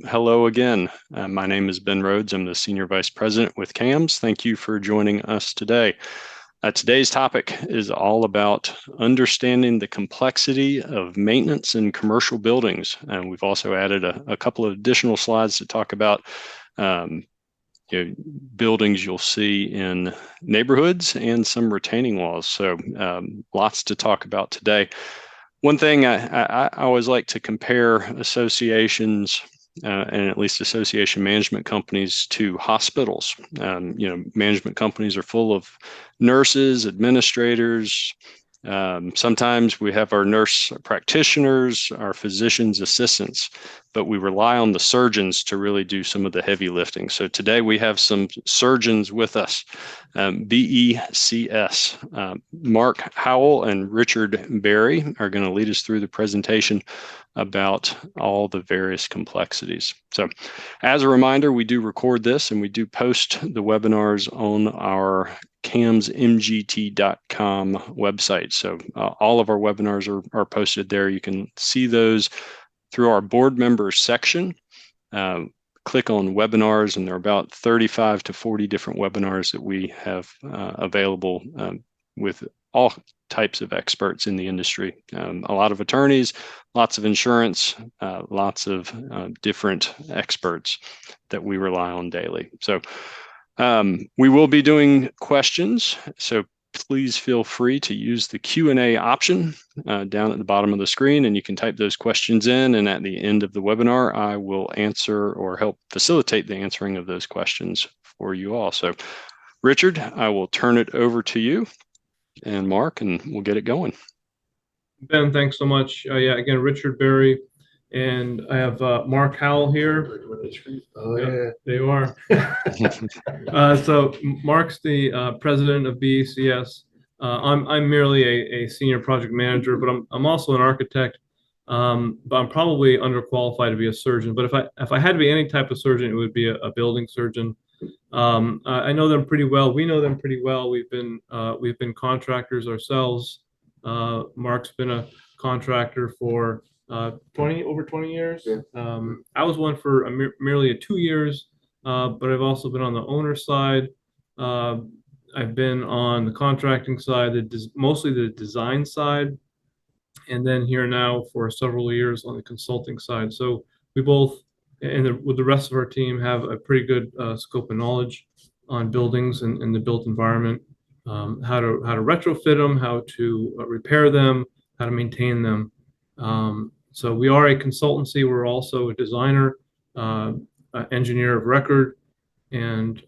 hello again. My name is Ben Rhodes. I'm the Senior Vice President with CAMS. Thank you for joining us today. Today's topic is all about understanding the complexity of maintenance in commercial buildings. And we've also added a couple of additional slides to talk about buildings you'll see in neighborhoods and some retaining walls. So lots to talk about today. One thing I always like to compare associations and at least association management companies to hospitals. Management companies are full of nurses, administrators. Sometimes we have our nurse practitioners, our physicians' assistants, but we rely on the surgeons to really do some of the heavy lifting. So today we have some surgeons with us, BECS. Mark Howell and Richard Berry are going to lead us through the presentation about all the various complexities. So as a reminder, we do record this and we do post the webinars on our camsmgt.com website. So all of our webinars are posted there. You can see those through our board members section. Click on webinars, and there are about 35 to 40 different webinars that we have available with all types of experts in the industry. A lot of attorneys, lots of insurance, lots of different experts that we rely on daily. So we will be doing questions, so please feel free to use the Q&A option down at the bottom of the screen, and you can type those questions in, and at the end of the webinar, I will answer or help facilitate the answering of those questions for you all. So Richard, I will turn it over to you, and Mark, and we'll get it going. Ben, thanks so much. Yeah, again, Richard Berry, and I have Mark Howell here. Oh, yeah. There you are. So Mark's the president of BECS. I'm merely a senior project manager, but I'm also an architect. But I'm probably underqualified to be a surgeon. But if I had to be any type of surgeon, it would be a building surgeon. I know them pretty well. We know them pretty well. We've been contractors ourselves. Mark's been a contractor for over 20 years. Yeah. I was one for merely 2 years, but I've also been on the owner side. I've been on the contracting side, mostly the design side, and then here now for several years on the consulting side. So we both, and with the rest of our team, have a pretty good scope of knowledge on buildings and the built environment, how to retrofit them, how to repair them, how to maintain them. So we are a consultancy. We're also a designer, engineer of record, and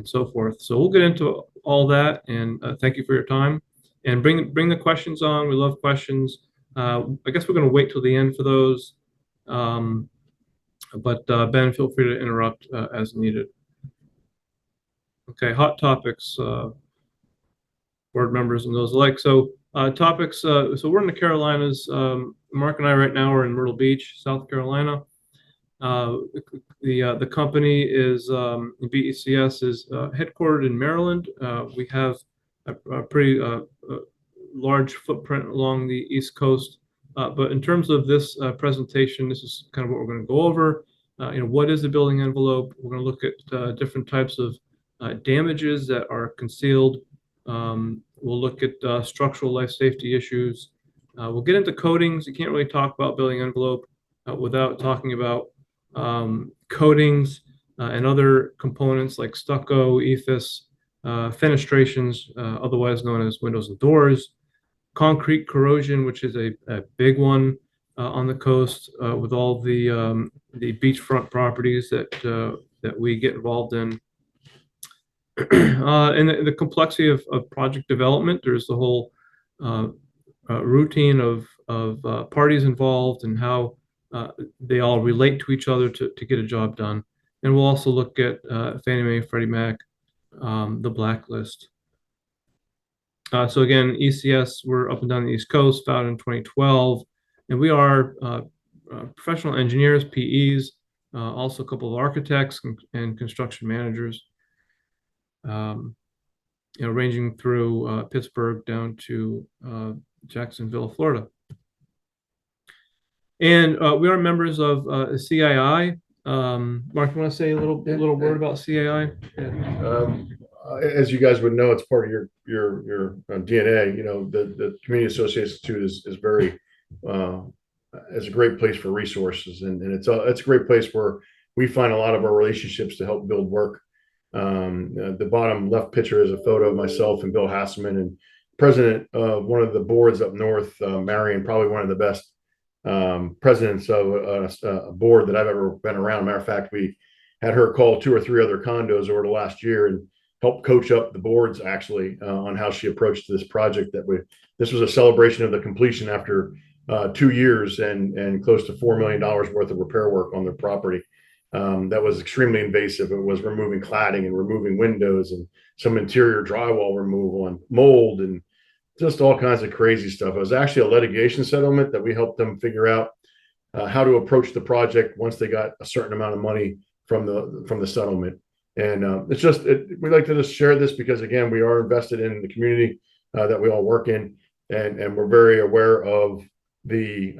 so forth. So we'll get into all that, and thank you for your time. And bring the questions on. We love questions. I guess we're going to wait till the end for those. But Ben, feel free to interrupt as needed. Okay, hot topics, board members and those alike. So topics. So we're in the Carolinas. Mark and I right now are in Myrtle Beach, South Carolina. The company is BECS is headquartered in Maryland. We have a pretty large footprint along the East Coast. But in terms of this presentation, this is kind of what we're going to go over. What is the building envelope? We're going to look at different types of damages that are concealed. We'll look at structural life safety issues. We'll get into coatings. You can't really talk about building envelope without talking about coatings and other components like stucco, ephes, fenestrations, otherwise known as windows and doors, concrete corrosion, which is a big one on the coast with all the beachfront properties that we get involved in. And the complexity of project development. There's the whole routine of parties involved and how they all relate to each other to get a job done. And we'll also look at Fannie Mae, Freddie Mac, the blacklist. So again, ECS, we're up and down the East Coast, founded in 2012, and we are professional engineers, PEs, also a couple of architects and construction managers, ranging through Pittsburgh down to Jacksonville, Florida. And we are members of CII, Mark, you want to say a little word about CAI? As you guys would know, it's part of your DNA. You know, the Community Associates Institute is very is a great place for resources, and it's a great place where we find a lot of our relationships to help build work. The bottom left picture is a photo of myself and Bill Hasselman, and president of one of the boards up north, Marion, probably one of the best presidents of a board that I've ever been around. Matter of fact, we had her call 2 or 3 other condos over the last year and help coach up the boards actually on how she approached this project. This was a celebration of the completion after 2 years and close to $4 million worth of repair work on their property. That was extremely invasive. It was removing cladding and removing windows and some interior drywall removal and mold and just all kinds of crazy stuff. It was actually a litigation settlement that we helped them figure out how to approach the project once they got a certain amount of money from the settlement. And we like to just share this because again, we are invested in the community that we all work in, and we're very aware of the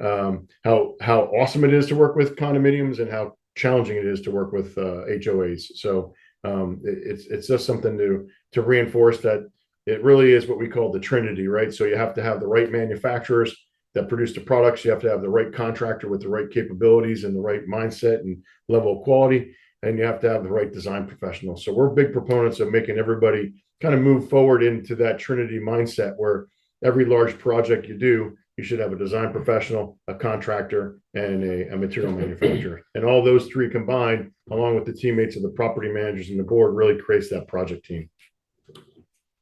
how awesome it is to work with condominiums and how challenging it is to work with HOAs. So it's just something to reinforce that it really is what we call the Trinity, right? So you have to have the right manufacturers that produce the products. You have to have the right contractor with the right capabilities and the right mindset and level of quality. And you have to have the right design professional. So we're big proponents of making everybody kind of move forward into that Trinity mindset where every large project you do, you should have a design professional, a contractor, and a material manufacturer. And all those three combined, along with the teammates of the property managers and the board, really creates that project team.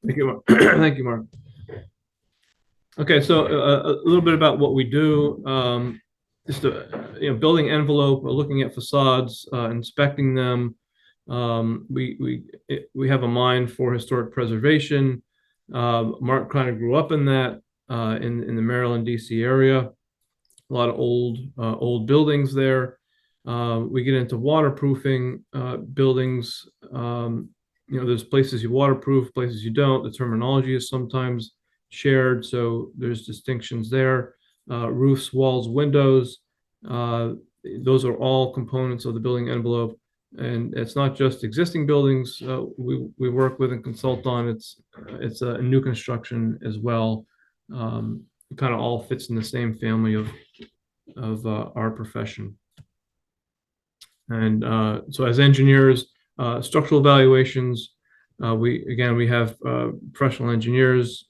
Thank you, Mark. Thank you, Mark. Okay, so a little bit about what we do. Just a building envelope, looking at facades, inspecting them. We have a mind for historic preservation. Mark kind of grew up in that in the Maryland, DC area. A lot of old buildings there. We get into waterproofing buildings. There's places you waterproof, places you don't. The terminology is sometimes shared, so there's distinctions there. Roofs, walls, windows, those are all components of the building envelope. And it's not just existing buildings we work with and consult on. It's a new construction as well. It kind of all fits in the same family of our profession. And so as engineers, structural evaluations, we have professional engineers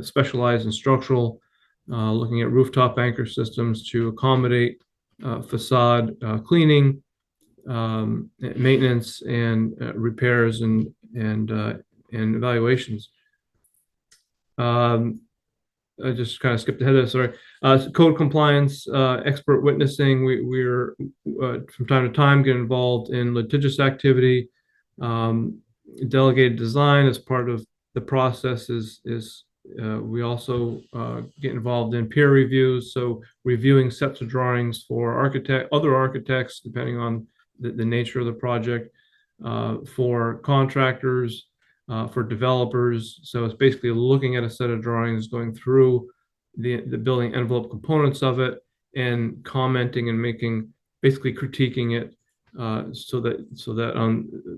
specialized in structural, looking at rooftop anchor systems to accommodate facade cleaning, maintenance, and repairs and evaluations. I just kind of skipped ahead of this, sorry. Code compliance, expert witnessing. We're from time to time get involved in litigious activity. Delegated design as part of the process we also get involved in peer reviews. So reviewing sets of drawings for other architects, depending on the nature of the project, for contractors, for developers. So it's basically looking at a set of drawings, going through the building envelope components of it, and commenting and basically critiquing it, so that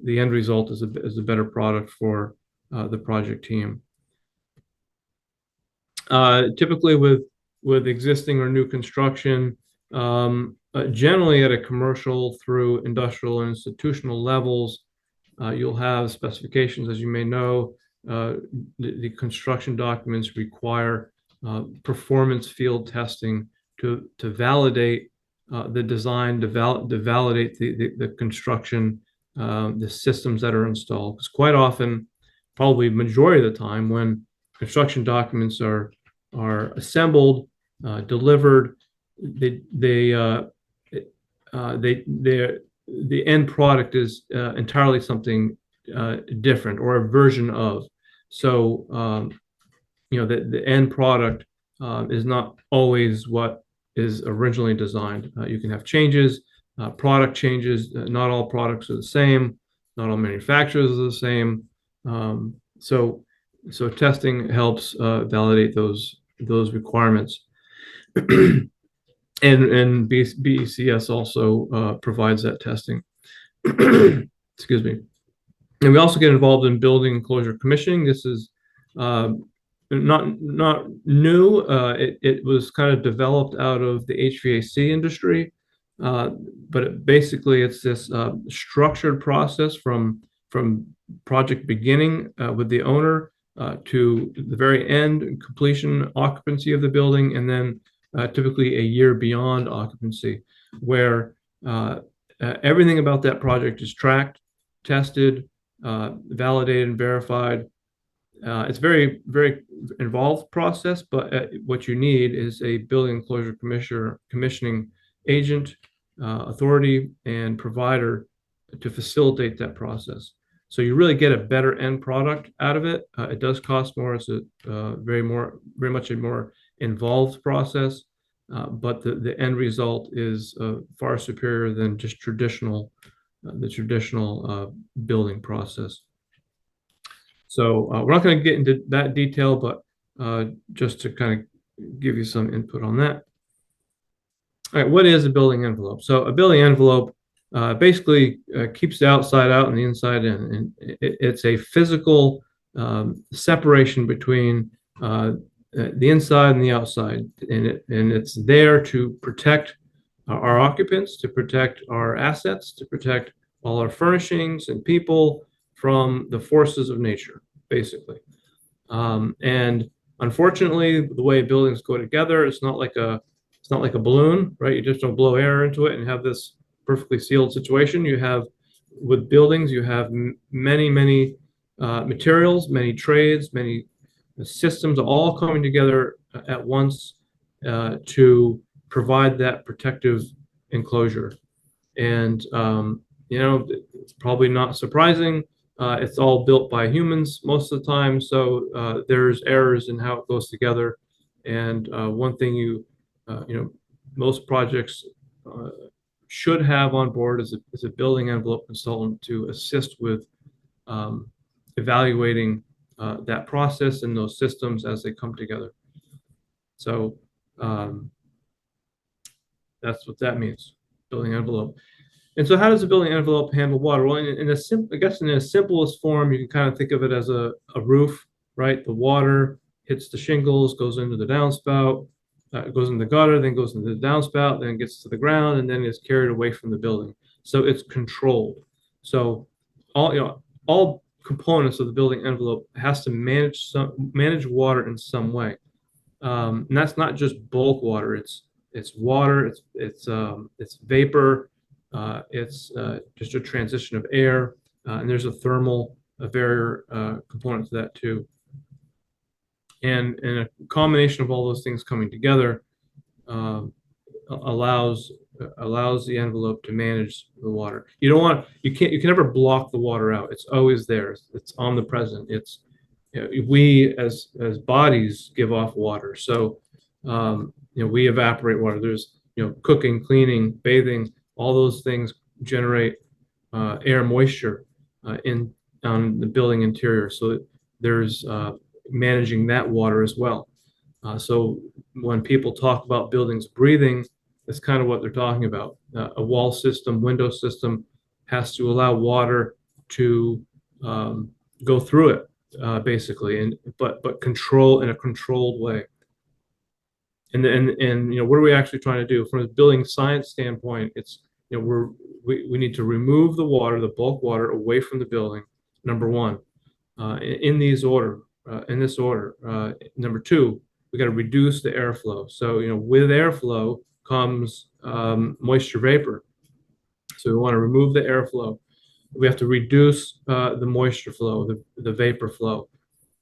the end result is a better product for the project team. Typically with existing or new construction, generally at a commercial through industrial and institutional levels, you'll have specifications, as you may know. The construction documents require performance field testing to validate the design, to validate the construction, the systems that are installed. Because quite often, probably majority of the time, when construction documents are assembled, delivered, the end product is entirely something different or a version of. So the end product is not always what is originally designed. You can have changes, product changes. Not all products are the same. Not all manufacturers are the same. So testing helps validate those requirements. And BECS also provides that testing. Excuse me. And we also get involved in building enclosure commissioning. This is not new. It was kind of developed out of the HVAC industry, but basically it's this structured process from project beginning with the owner to the very end, completion, occupancy of the building, and then typically a year beyond occupancy, where everything about that project is tracked, tested, validated, and verified. It's very, very involved process, but what you need is a building enclosure commissioning agent, authority, and provider to facilitate that process. So you really get a better end product out of it. It does cost more. It's a very much a more involved process, but the end result is far superior than just the traditional building process. So we're not going to get into that detail, but just to kind of give you some input on that. All right, what is a building envelope? So a building envelope basically keeps the outside out and the inside in. And it's a physical separation between the inside and the outside. And it's there to protect our occupants, to protect our assets, to protect all our furnishings and people from the forces of nature, basically. And unfortunately, the way buildings go together, it's not like a balloon, right? You just don't blow air into it and have this perfectly sealed situation. You have, with buildings, you have many materials, many trades, many systems all coming together at once to provide that protective enclosure. And it's probably not surprising. It's all built by humans most of the time, so there's errors in how it goes together. And one thing most projects should have on board is a building envelope consultant to assist with evaluating that process and those systems as they come together. So that's what that means, building envelope. And so how does a building envelope handle water? Well, I guess in the simplest form, you can kind of think of it as a roof, right? The water hits the shingles, goes into the downspout, goes in the gutter, then goes into the downspout, then gets to the ground, and then is carried away from the building. So it's controlled. So all components of the building envelope has to manage water in some way. And that's not just bulk water. It's water. It's vapor. It's just a transition of air, and there's a thermal barrier component to that too. And a combination of all those things coming together allows the envelope to manage the water. You can never block the water out. It's always there. It's omnipresent. We as bodies give off water, so we evaporate water. There's cooking, cleaning, bathing. All those things generate air moisture on the building interior. So there's managing that water as well. So when people talk about buildings breathing, that's kind of what they're talking about. A wall system, window system has to allow water to go through it, basically, but control in a controlled way. And what are we actually trying to do from a building science standpoint? It's we need to remove the water, the bulk water, away from the building. Number one, in this order. Number two, we got to reduce the airflow. So with airflow comes moisture vapor. So we want to remove the airflow. We have to reduce the moisture flow, the vapor flow,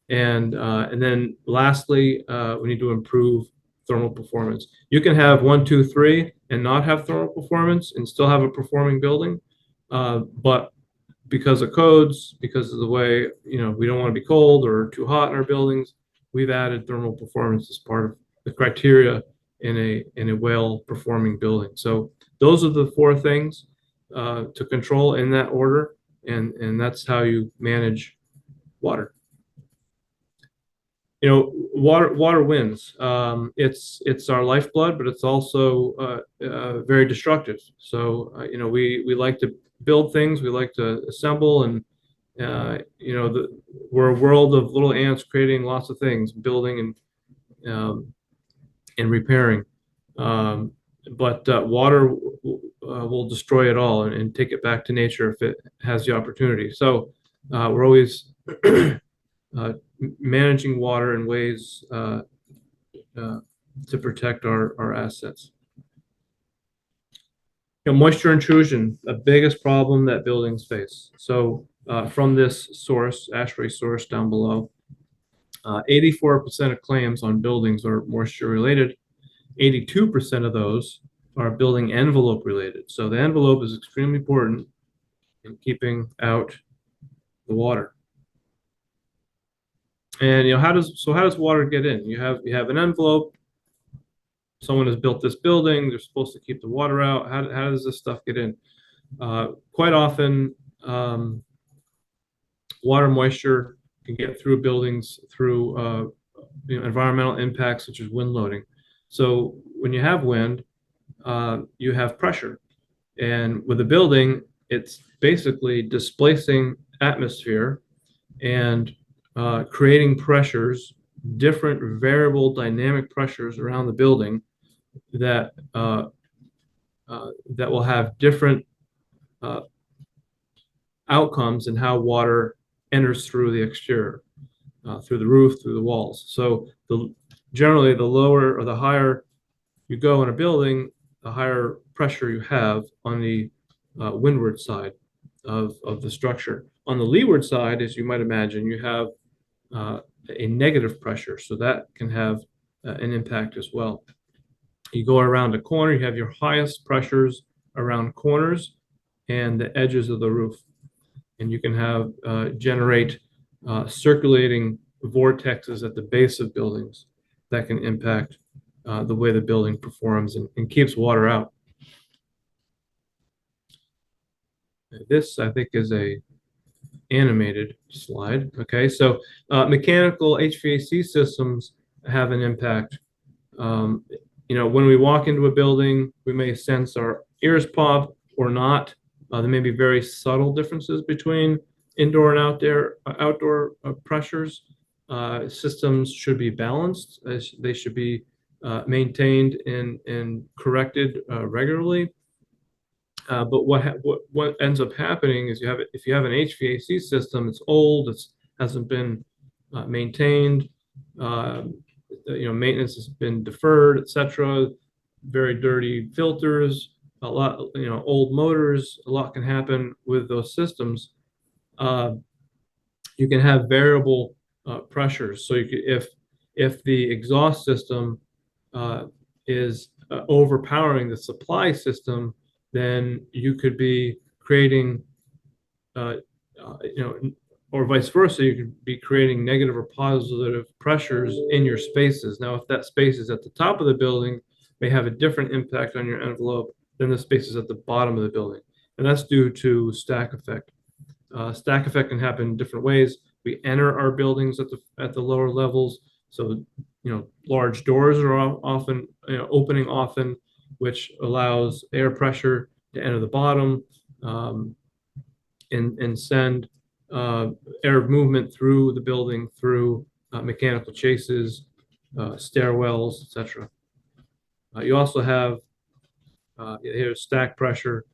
and then lastly, we need to improve thermal performance. You can have 1, 2, 3 and not have thermal performance and still have a performing building, but because of codes, because of the way we don't want to be cold or too hot in our buildings, we've added thermal performance as part of the criteria in a well-performing building. So those are the 4 things to control in that order, and that's how you manage water. Water wins. It's our lifeblood, but it's also very destructive. So we like to build things, we like to assemble, and we're a world of little ants creating lots of things, building and repairing. But water will destroy it all and take it back to nature if it has the opportunity. So we're always managing water in ways to protect our assets. Moisture intrusion, the biggest problem that buildings face. So from this source, ASHRAE source down below, 84% of claims on buildings are moisture related. 82% of those are building envelope related. So the envelope is extremely important in keeping out the water. And how does water get in? You have an envelope. Someone has built this building. They're supposed to keep the water out. How does this stuff get in? Quite often, water moisture can get through buildings through environmental impacts such as wind loading. So when you have wind, you have pressure, and with a building, it's basically displacing atmosphere and creating pressures, different variable dynamic pressures around the building that will have different outcomes in how water enters through the exterior, through the roof, through the walls. So generally, the lower or the higher you go in a building, the higher pressure you have on the windward side of the structure. On the leeward side, as you might imagine, you have a negative pressure, so that can have an impact as well. You go around a corner, you have your highest pressures around corners and the edges of the roof. And you can have generate circulating vortexes at the base of buildings that can impact the way the building performs and keeps water out. This, I think, is a animated slide. Okay, so mechanical HVAC systems have an impact. When we walk into a building, we may sense our ears pop or not. There may be very subtle differences between indoor and outdoor pressures. Systems should be balanced. They should be maintained and corrected regularly. But what ends up happening is if you have an HVAC system, it's old, it hasn't been maintained. Maintenance has been deferred, etc. Very dirty filters, a lot, old motors. A lot can happen with those systems. You can have variable pressures. So if the exhaust system is overpowering the supply system, then you could be creating, or vice versa, you could be creating negative or positive pressures in your spaces. Now, if that space is at the top of the building, may have a different impact on your envelope than the spaces at the bottom of the building. And that's due to stack effect. Stack effect can happen in different ways. We enter our buildings at the lower levels. So, large doors are often opening often, which allows air pressure to enter the bottom and send air movement through the building through mechanical chases, stairwells, etc. You also have here's stack pressure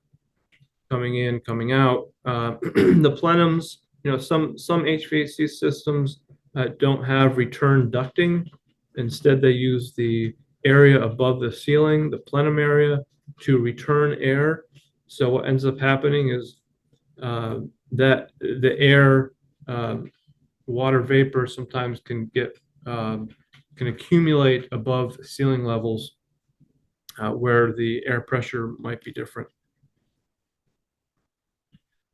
coming in, coming out. The plenums, some HVAC systems don't have return ducting. Instead, they use the area above the ceiling, the plenum area, to return air. So what ends up happening is that the air, water vapor sometimes can accumulate above ceiling levels where the air pressure might be different.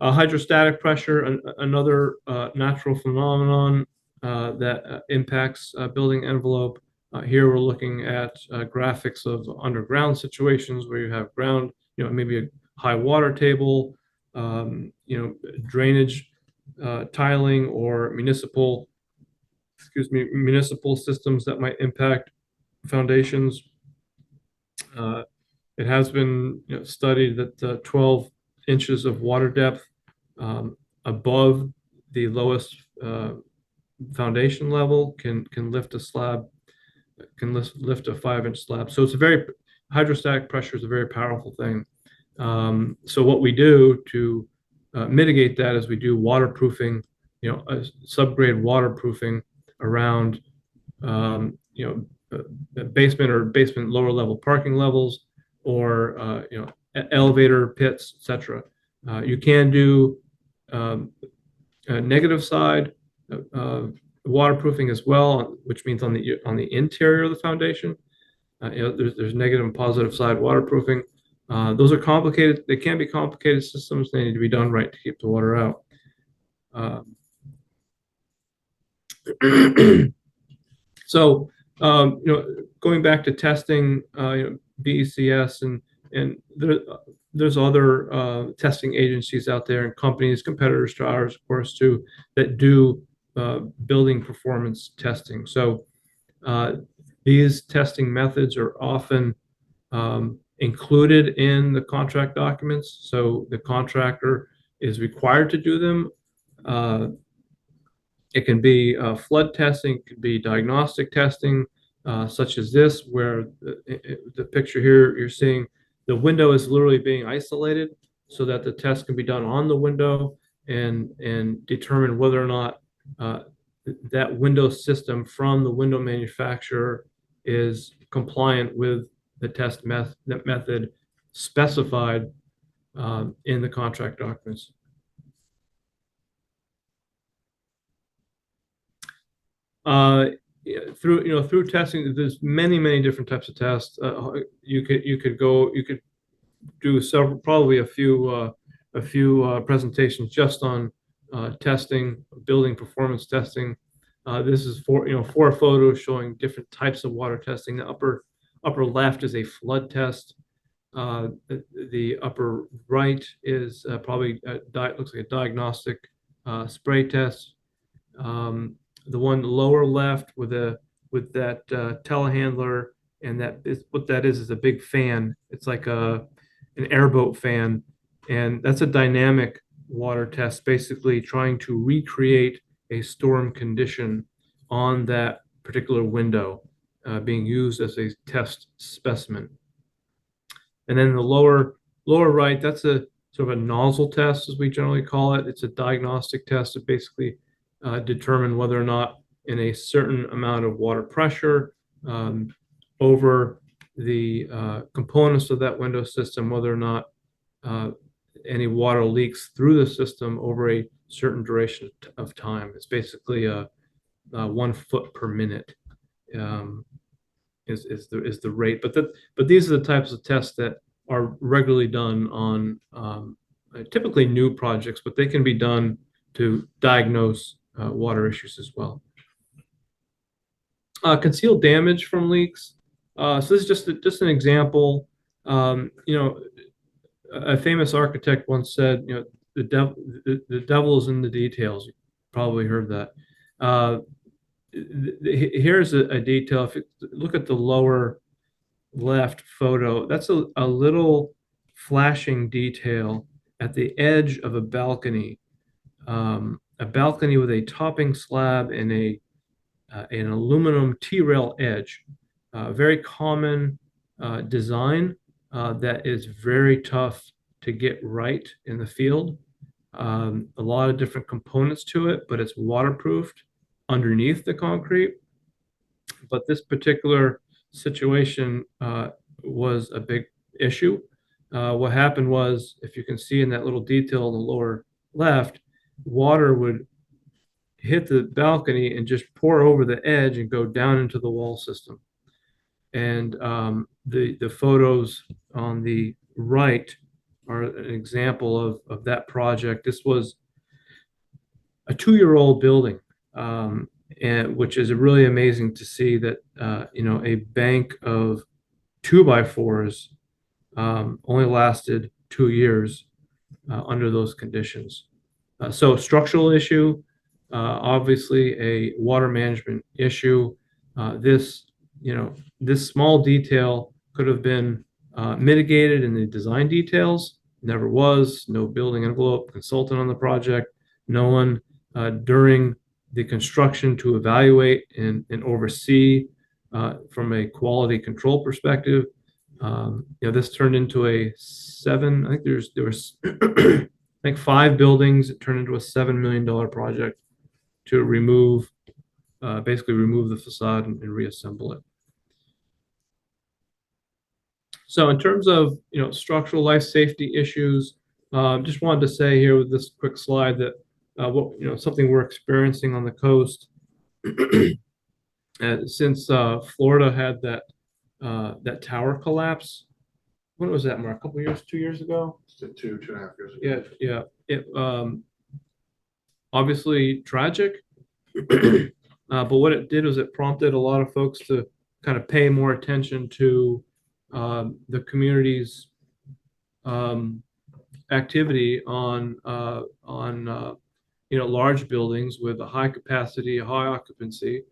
Hydrostatic pressure, another natural phenomenon that impacts building envelope. Here we're looking at graphics of underground situations where you have ground, maybe a high water table, drainage tiling or municipal excuse me, municipal systems that might impact foundations. It has been studied that 12 inches of water depth above the lowest foundation level can lift a slab, can lift a 5-inch slab. So it's a very, hydrostatic pressure is a very powerful thing. So what we do to mitigate that is we do waterproofing, subgrade waterproofing around, basement or basement lower level parking levels, or elevator pits, etc. You can do negative side waterproofing as well, which means on the interior of the foundation. There's negative and positive side waterproofing. Those are complicated. They can be complicated systems. They need to be done right to keep the water out. So, going back to testing, BECS and there's other testing agencies out there and companies, competitors to ours, of course, too, that do building performance testing. So these testing methods are often included in the contract documents. So the contractor is required to do them. It can be flood testing, it could be diagnostic testing, such as this, where the picture here you're seeing the window is literally being isolated so that the test can be done on the window and determine whether or not that window system from the window manufacturer is compliant with the test method specified in the contract documents. Through testing, there's many different types of tests. You could do several, probably a few presentations just on testing, building performance testing. This is four photos showing different types of water testing. The upper left is a flood test. The upper right is probably looks like a diagnostic spray test. The one lower left with that telehandler, and what that is a big fan. It's like an airboat fan, and that's a dynamic water test, basically trying to recreate a storm condition on that particular window, being used as a test specimen. And then the lower right, that's a sort of a nozzle test, as we generally call it. It's a diagnostic test to basically determine whether or not in a certain amount of water pressure over the components of that window system, whether or not any water leaks through the system over a certain duration of time. It's basically 1 foot per minute is the rate. But these are the types of tests that are regularly done on typically new projects, but they can be done to diagnose water issues as well. Concealed damage from leaks. So this is just an example. A famous architect once said, the devil is in the details. You probably heard that. Here's a detail. If you look at the lower left photo, that's a little flashing detail at the edge of a balcony with a topping slab and an aluminum T-rail edge. Very common design that is very tough to get right in the field. A lot of different components to it, but it's waterproofed underneath the concrete. But this particular situation was a big issue. What happened was, if you can see in that little detail in the lower left, water would hit the balcony and just pour over the edge and go down into the wall system. And the photos on the right are an example of that project. This was a 2-year-old building, and which is really amazing to see that a bank of 2x4s only lasted 2 years under those conditions. So structural issue, Obviously, a water management issue. This small detail could have been mitigated in the design details. Never was. No building envelope consultant on the project. No one during the construction to evaluate and oversee from a quality control perspective. This turned into a seven. I think there was I think 5 buildings. It turned into a $7 million project to basically remove the facade and reassemble it. So in terms of structural life safety issues, just wanted to say here with this quick slide that something we're experiencing on the coast since Florida had that tower collapse. When was that, Mark? A couple years, 2 years ago? 2.5 years ago. Yeah. It obviously tragic, but what it did was it prompted a lot of folks to kind of pay more attention to the community's activity on large buildings with a high capacity, high occupancy,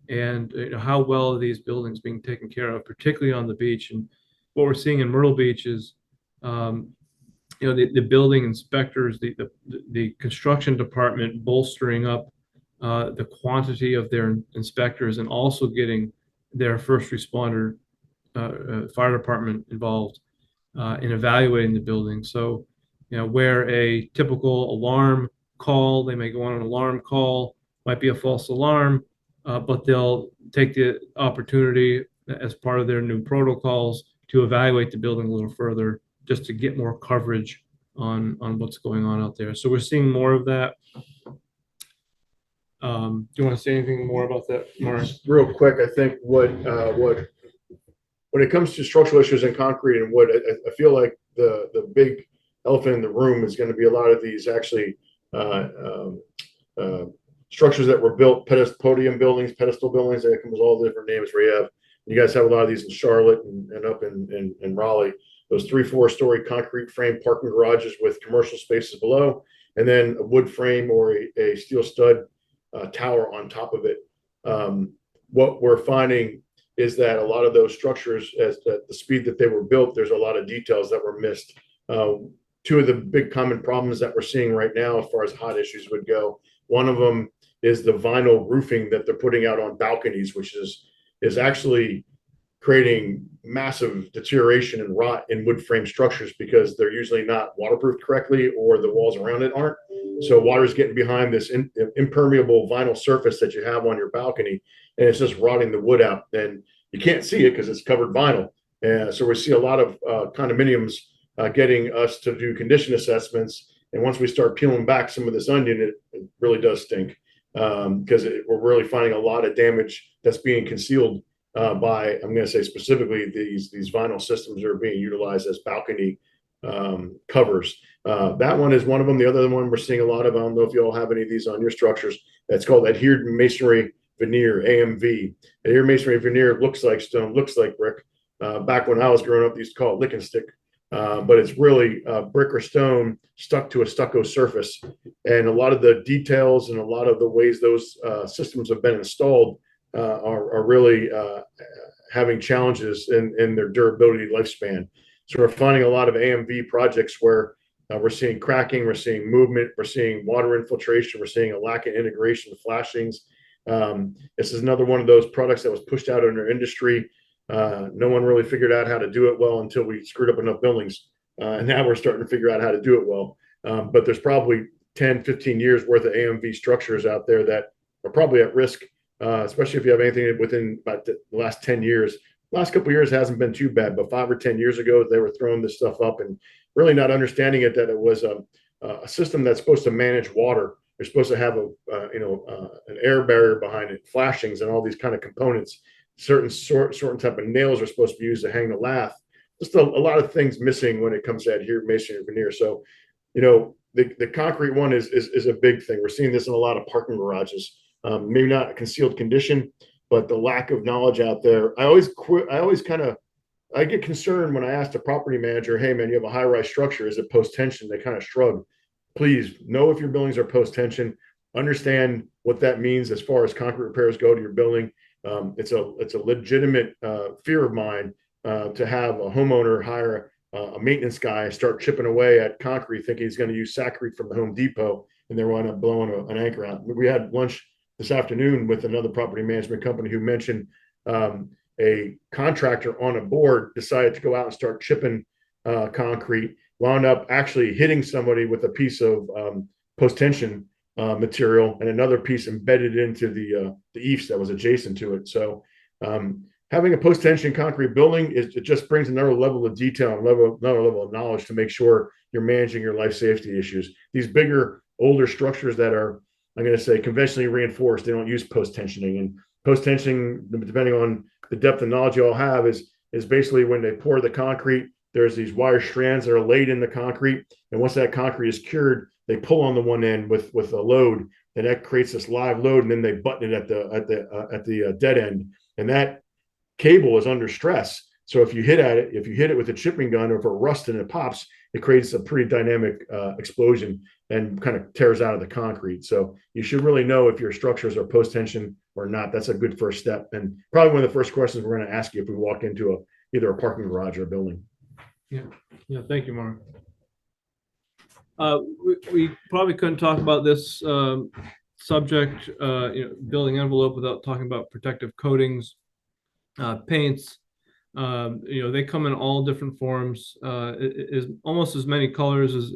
and how well are these buildings being taken care of, particularly on the beach. And what we're seeing in Myrtle Beach is the building inspectors, the construction department bolstering up the quantity of their inspectors, and also getting their first responder fire department involved in evaluating the building. So, where a typical alarm call, they may go on an alarm call, might be a false alarm, but they'll take the opportunity as part of their new protocols to evaluate the building a little further, just to get more coverage on what's going on out there. So we're seeing more of that. Do you want to say anything more about that, Mark? Just real quick, I think what when it comes to structural issues in concrete and wood, I feel like the big elephant in the room is going to be a lot of these actually structures that were built, podium buildings, pedestal buildings. That comes all different names. Where you guys have a lot of these in Charlotte and up in Raleigh. Those 3-4 story concrete frame parking garages with commercial spaces below, and then a wood frame or a steel stud tower on top of it. What we're finding is that a lot of those structures, at the speed that they were built, there's a lot of details that were missed. Two of the big common problems that we're seeing right now, as far as hot issues would go, one of them is the vinyl roofing that they're putting out on balconies, which is actually creating massive deterioration and rot in wood frame structures because they're usually not waterproofed correctly, or the walls around it aren't. So water's getting behind this impermeable vinyl surface that you have on your balcony, and it's just rotting the wood out. And you can't see it because it's covered vinyl. So we see a lot of condominiums getting us to do condition assessments. And once we start peeling back some of this onion, it really does stink, because we're really finding a lot of damage that's being concealed by, I'm going to say specifically, these vinyl systems are being utilized as balcony covers. That one is one of them. The other one we're seeing a lot of, I don't know if you all have any of these on your structures, that's called adhered masonry veneer, AMV. Adhered masonry veneer looks like stone, looks like brick. Back when I was growing up, they used to call it lick and stick. But it's really brick or stone stuck to a stucco surface. And a lot of the details and a lot of the ways those systems have been installed are really having challenges in their durability lifespan. So we're finding a lot of AMV projects where we're seeing cracking, we're seeing movement, we're seeing water infiltration, we're seeing a lack of integration, flashings. This is another one of those products that was pushed out in our industry. No one really figured out how to do it well until we screwed up enough buildings. And now we're starting to figure out how to do it well. But there's probably 10, 15 years worth of AMV structures out there that are probably at risk, especially if you have anything within about the last 10 years. Last couple of years hasn't been too bad, but 5 or 10 years ago, they were throwing this stuff up and really not understanding it, that it was a system that's supposed to manage water. They're supposed to have an air barrier behind it, flashings, and all these kind of components. Certain type of nails are supposed to be used to hang the lath. Just a lot of things missing when it comes to adhered masonry veneer. So, the concrete one is a big thing. We're seeing this in a lot of parking garages. Maybe not a concealed condition, but the lack of knowledge out there. I get concerned when I ask the property manager, "Hey man, you have a high-rise structure. Is it post-tension?" They kind of shrug. Please know if your buildings are post-tension. understand what that means as far as concrete repairs go to your building. It's a legitimate fear of mine to have a homeowner hire a maintenance guy, start chipping away at concrete, thinking he's going to use Saccrete from the Home Depot, and they're wind up blowing an anchor out. We had lunch this afternoon with another property management company who mentioned a contractor on a board decided to go out and start chipping concrete, wound up actually hitting somebody with a piece of post-tension material and another piece embedded into the eaves that was adjacent to it. So having a post-tension concrete building it just brings another level of detail and another level of knowledge to make sure you're managing your life safety issues. These bigger, older structures that are, I'm going to say, conventionally reinforced, they don't use post-tensioning. And post-tensioning, depending on the depth of knowledge you all have, is basically when they pour the concrete, there's these wire strands that are laid in the concrete. And once that concrete is cured, they pull on the one end with a load, and that creates this live load, and then they button it at the dead end. And that cable is under stress. So if you hit it with a chipping gun, or if it rusts and it pops, it creates a pretty dynamic explosion and kind of tears out of the concrete. So you should really know if your structures are post-tension or not. That's a good first step, and probably one of the first questions we're going to ask you if we walk into either a parking garage or a building. Yeah. Thank you, Mark. We probably couldn't talk about this subject, building envelope, without talking about protective coatings, paints. They come in all different forms. Is almost as many colors as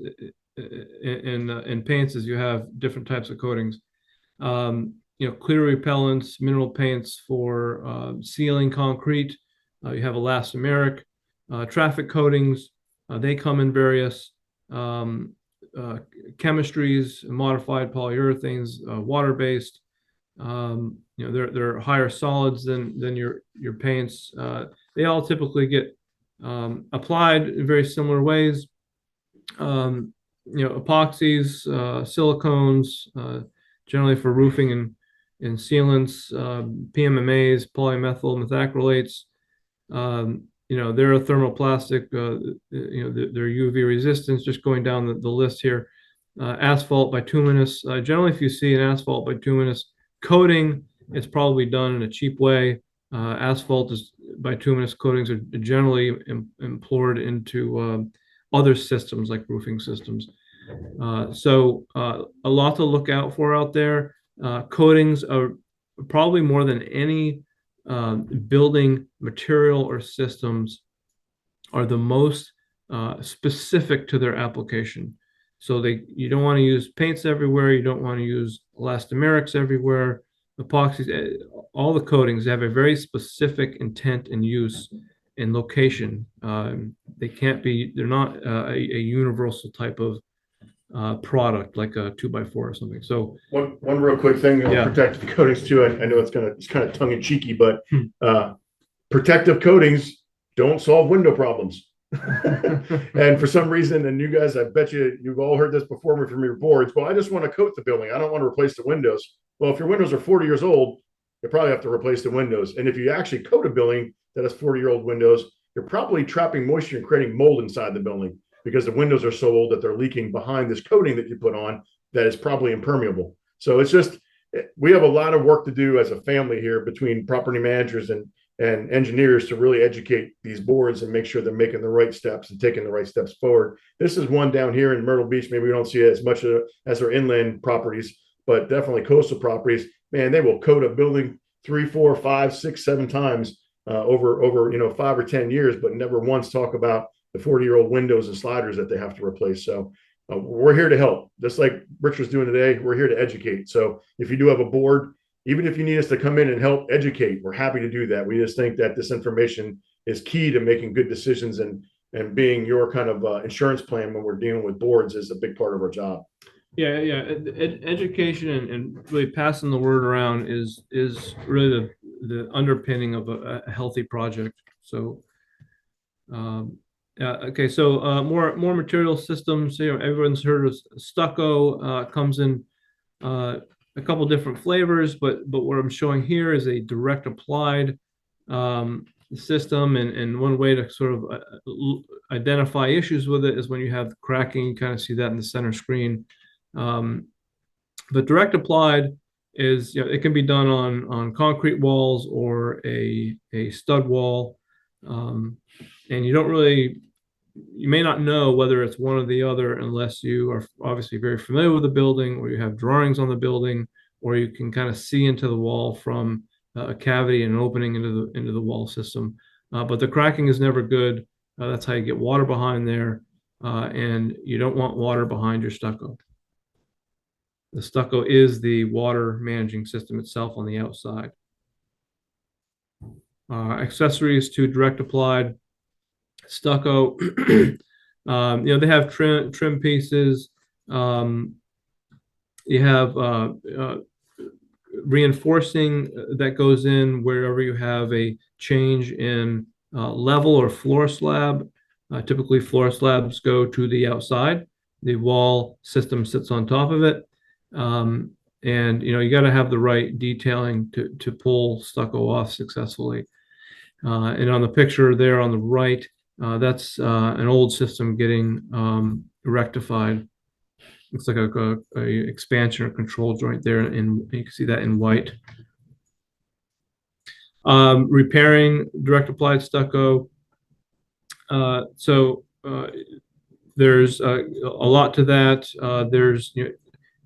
in paints as you have different types of coatings. Clear repellents, mineral paints for sealing concrete. You have elastomeric, traffic coatings. They come in various chemistries, modified polyurethanes, water-based. They're higher solids than your paints. They all typically get applied in very similar ways. Epoxies, silicones, generally for roofing and sealants, PMMAs, polymethyl methacrylates. They're a thermoplastic, they're UV resistance, just going down the list here. Asphalt bituminous. Generally, if you see an asphalt bituminous coating, it's probably done in a cheap way. Bituminous coatings are generally employed into other systems like roofing systems. So a lot to look out for out there. Coatings are probably more than any building material or systems are the most specific to their application. So you don't want to use paints everywhere. You don't want to use elastomerics everywhere. Epoxies, all the coatings have a very specific intent and use and location. They're not a universal type of product like a 2x4 or something. So one real quick thing, protective coatings too. I know it's kind of tongue in cheeky, but protective coatings don't solve window problems. And for some reason, and you guys, I bet you've all heard this before from your boards. Well, I just want to coat the building. I don't want to replace the windows. Well, if your windows are 40 years old, you probably have to replace the windows. And if you actually coat a building that has 40-year-old windows, you're probably trapping moisture and creating mold inside the building, because the windows are so old that they're leaking behind this coating that you put on that is probably impermeable. So it's just, we have a lot of work to do as a family here between property managers and engineers to really educate these boards and make sure they're making the right steps and taking the right steps forward. This is one down here in Myrtle Beach. Maybe we don't see it as much as our inland properties, but definitely coastal properties. Man, they will coat a building 3, 4, 5, 6, 7 times over 5 or 10 years, but never once talk about the 40-year-old windows and sliders that they have to replace. So we're here to help. Just like Rich was doing today, we're here to educate. So if you do have a board, even if you need us to come in and help educate, we're happy to do that. We just think that this information is key to making good decisions, and being your kind of insurance plan when we're dealing with boards is a big part of our job. Yeah. Education and really passing the word around is really the underpinning of a healthy project. So, okay. So more material systems. Everyone's heard of stucco. Comes in a couple different flavors, but what I'm showing here is a direct applied system, and one way to sort of identify issues with it is when you have cracking. You kind of see that in the center screen. But direct applied is, it can be done on concrete walls or a stud wall. And you may not know whether it's one or the other unless you are obviously very familiar with the building, or you have drawings on the building, or you can kind of see into the wall from a cavity and an opening into the wall system. But the cracking is never good. That's how you get water behind there, and you don't want water behind your stucco. The stucco is the water managing system itself on the outside. Accessories to direct applied stucco. They have trim pieces. You have reinforcing that goes in wherever you have a change in level or floor slab. Typically, floor slabs go to the outside. The wall system sits on top of it. And you got to have the right detailing to pull stucco off successfully. And on the picture there on the right, that's an old system getting rectified. Looks like a expansion or control joint there, and you can see that in white. Repairing direct applied stucco. So there's a lot to that. There's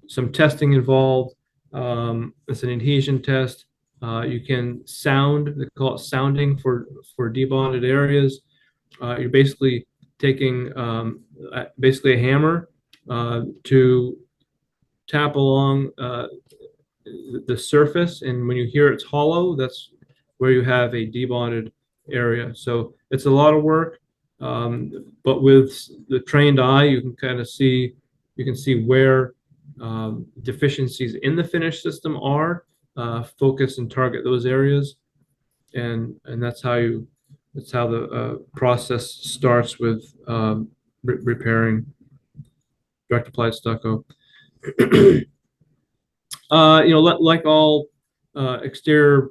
some testing involved. It's an adhesion test. You can sound, they call it sounding for debonded areas. You're basically taking basically a hammer to tap along the surface, and when you hear it's hollow, that's where you have a debonded area. So it's a lot of work, but with the trained eye, you can kind of see, where deficiencies in the finish system are, focus and target those areas, and that's how the process starts with repairing direct applied stucco. Like all exterior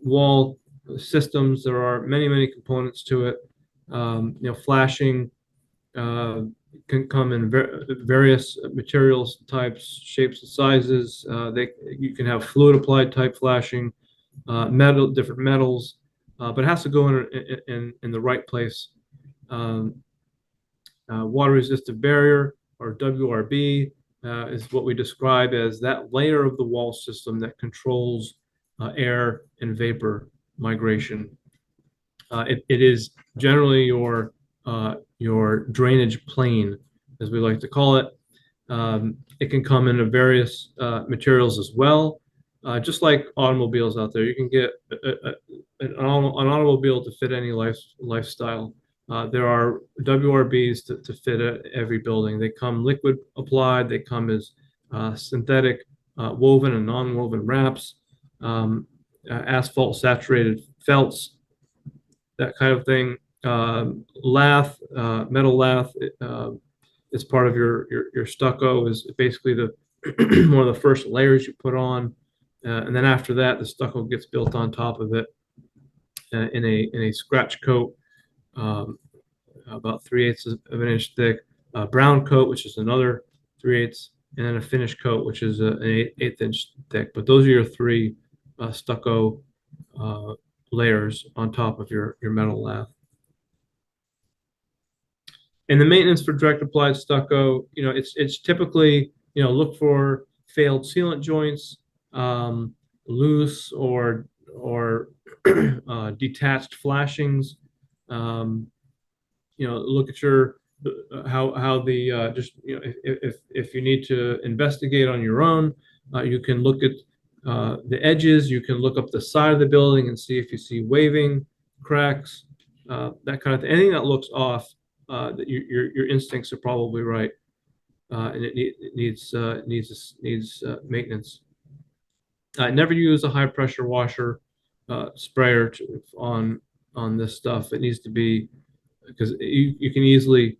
wall systems, there are many components to it. Flashing can come in various materials, types, shapes, and sizes. You can have fluid applied type flashing, different metals, but it has to go in the right place. Water resistant barrier, or WRB, is what we describe as that layer of the wall system that controls air and vapor migration. It is generally your drainage plane, as we like to call it. It can come in various materials as well. Just like automobiles out there, you can get an automobile to fit any lifestyle. There are WRBs to fit every building. They come liquid applied. They come as synthetic, woven and non-woven wraps, asphalt saturated felts, that kind of thing. Lath, metal lath, is part of your stucco. Is basically one of the first layers you put on, and then after that, the stucco gets built on top of it in a scratch coat, about 3/8 of an inch thick, brown coat, which is another 3/8, and then a finish coat, which is an 1/8 inch thick. But those are your three stucco layers on top of your metal lath. And the maintenance for direct applied stucco, it's typically, look for failed sealant joints, loose or detached flashings. Look at your how the just if you need to investigate on your own, you can look at the edges. You can look up the side of the building and see if you see waving, cracks, that kind of thing. Anything that looks off, that your instincts are probably right, and it needs maintenance. Never use a high pressure washer sprayer on this stuff. It needs to be, because you can easily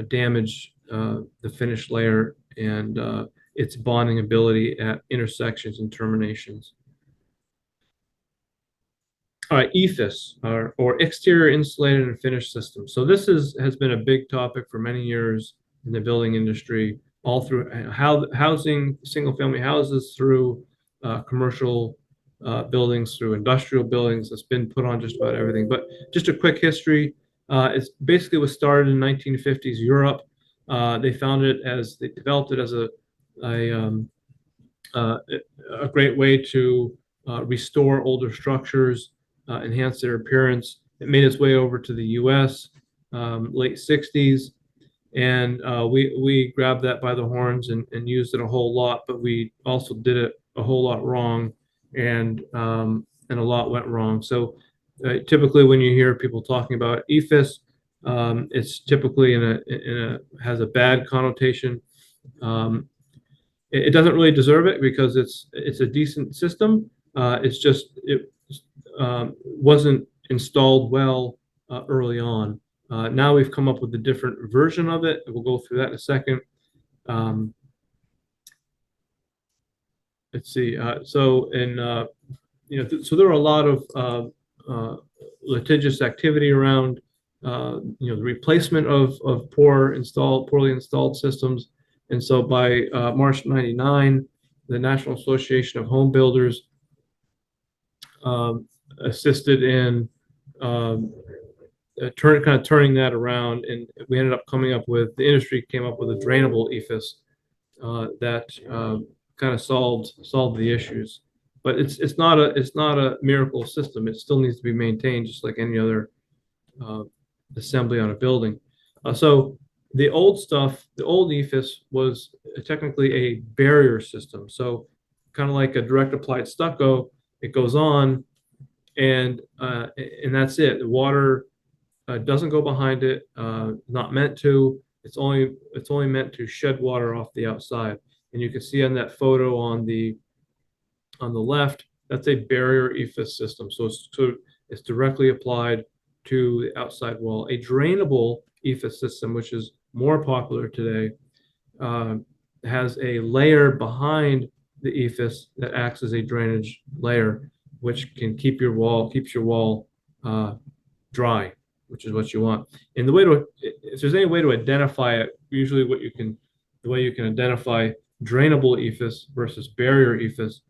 damage the finish layer and its bonding ability at intersections and terminations. All right, EIFS, or exterior insulated and finished systems. So this has been a big topic for many years in the building industry. all through housing, single-family houses, through commercial buildings, through industrial buildings. It's been put on just about everything. But just a quick history. It basically was started in 1950s Europe. They developed it as a great way to restore older structures, enhance their appearance. It made its way over to the U.S. Late 60s, and we grabbed that by the horns and used it a whole lot, but we also did it a whole lot wrong, and a lot went wrong. So typically when you hear people talking about EFIS, it's typically has a bad connotation. It doesn't really deserve it because it's a decent system. It wasn't installed well early on. Now we've come up with a different version of it. We'll go through that in a second. Let's see. So there are a lot of litigious activity around the replacement of poorly installed systems. And so by March '99, the National Association of Home Builders assisted in turning that around, and we ended up the industry came up with a drainable EFIS that kind of solved the issues. But it's not a miracle system. It still needs to be maintained just like any other assembly on a building. So the old EFIS was technically a barrier system. So kind of like a direct applied stucco, it goes on, and that's it. The water doesn't go behind it. Not meant to. It's only meant to shed water off the outside. And you can see on that photo on the left, that's a barrier EFIS system. So it's directly applied to the outside wall. A drainable EFIS system, which is more popular today, has a layer behind the EFIS that acts as a drainage layer, which can keeps your wall dry, which is what you want. And if there's any way to identify it, usually the way you can identify drainable EFIS versus barrier EFIS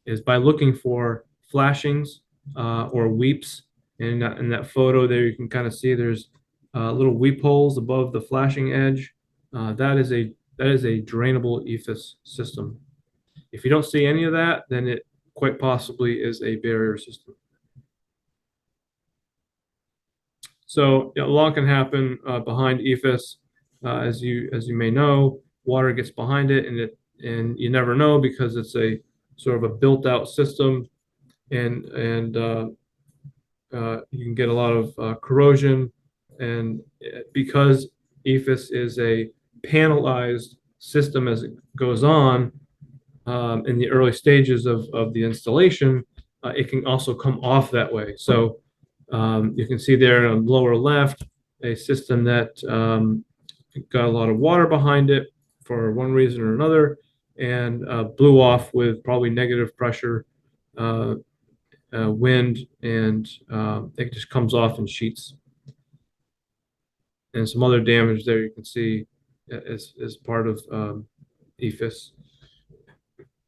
is by looking for flashings or weeps. And in that photo there, you can kind of see there's little weep holes above the flashing edge. That is a drainable EFIS system. If you don't see any of that, then it quite possibly is a barrier system. So a lot can happen behind EFIS, as you may know. Water gets behind it, and you never know because it's a sort of a built-out system, and you can get a lot of corrosion. And because EFIS is a panelized system as it goes on in the early stages of the installation, it can also come off that way. So you can see there on the lower left a system that got a lot of water behind it for one reason or another, and blew off with probably negative pressure, wind, and it just comes off in sheets. And some other damage there you can see as part of EFIS.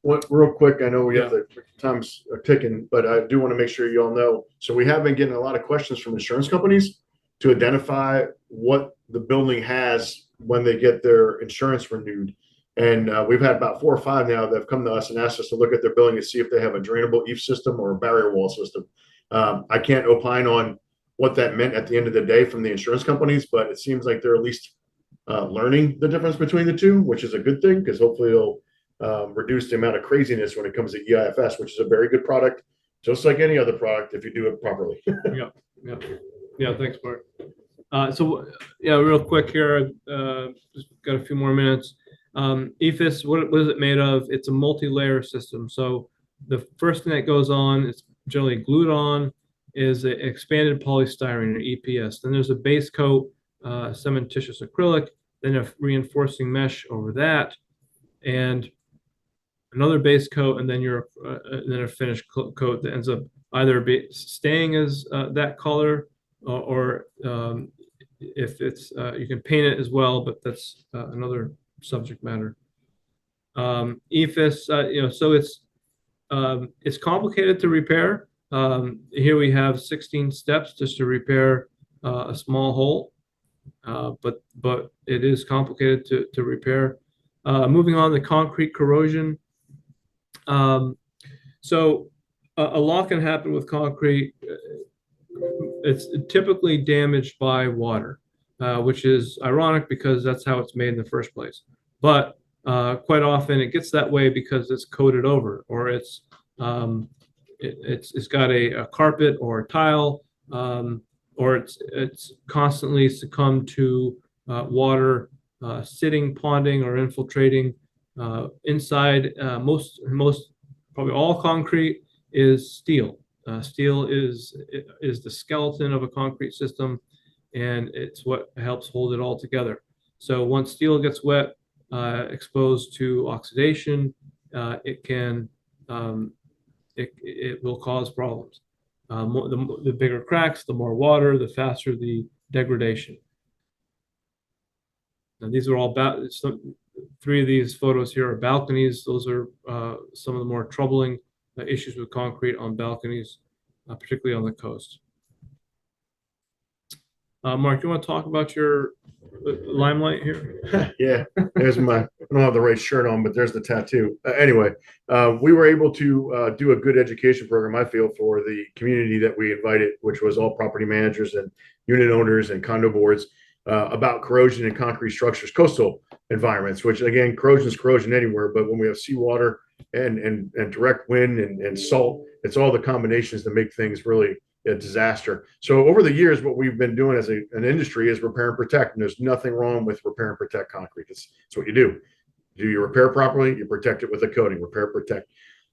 Real quick, I know we have the time's ticking, but I do want to make sure you all know. So we have been getting a lot of questions from insurance companies to identify what the building has when they get their insurance renewed. And we've had about 4 or 5 now that have come to us and asked us to look at their building to see if they have a drainable EIFS system or a barrier wall system. I can't opine on what that meant at the end of the day from the insurance companies, but it seems like they're at least learning the difference between the two, which is a good thing because hopefully it'll reduce the amount of craziness when it comes to EIFS, which is a very good product, just like any other product if you do it properly. Yeah. Thanks, Bart. Real quick here, just got a few more minutes. EFIS, what is it made of? It's a multi-layer system. So the first thing that goes on, it's generally glued on, is an expanded polystyrene or EPS. Then there's a base coat, cementitious acrylic, then a reinforcing mesh over that, and another base coat, and then then a finished coat that ends up either staying as that color, or if it's you can paint it as well, but that's another subject matter. EFIS, so it's complicated to repair. Here we have 16 steps just to repair a small hole, but it is complicated to repair. Moving on to concrete corrosion. So a lot can happen with concrete. It's typically damaged by water, which is ironic because that's how it's made in the first place. But quite often it gets that way because it's coated over, or it's got a carpet or a tile, or it's constantly succumbed to water sitting, ponding, or infiltrating inside. Most probably all concrete is steel. Steel is the skeleton of a concrete system, and it's what helps hold it all together. So once steel gets wet, exposed to oxidation, it can it will cause problems. The bigger cracks, the more water, the faster the degradation. Now these are all three of these photos here are balconies. Those are some of the more troubling issues with concrete on balconies, particularly on the coast. Mark, you want to talk about your limelight here? Yeah, there's I don't have the right shirt on, but there's the tattoo. Anyway, we were able to do a good education program, I feel, for the community that we invited, which was all property managers and unit owners and condo boards, about corrosion in concrete structures, coastal environments, which again, corrosion is corrosion anywhere, but when we have seawater and direct wind and salt, it's all the combinations that make things really a disaster. So over the years, what we've been doing as an industry is repair and protect, and there's nothing wrong with repair and protect concrete. It's what you do. Do you repair properly? You protect it with a coating. Repair, protect.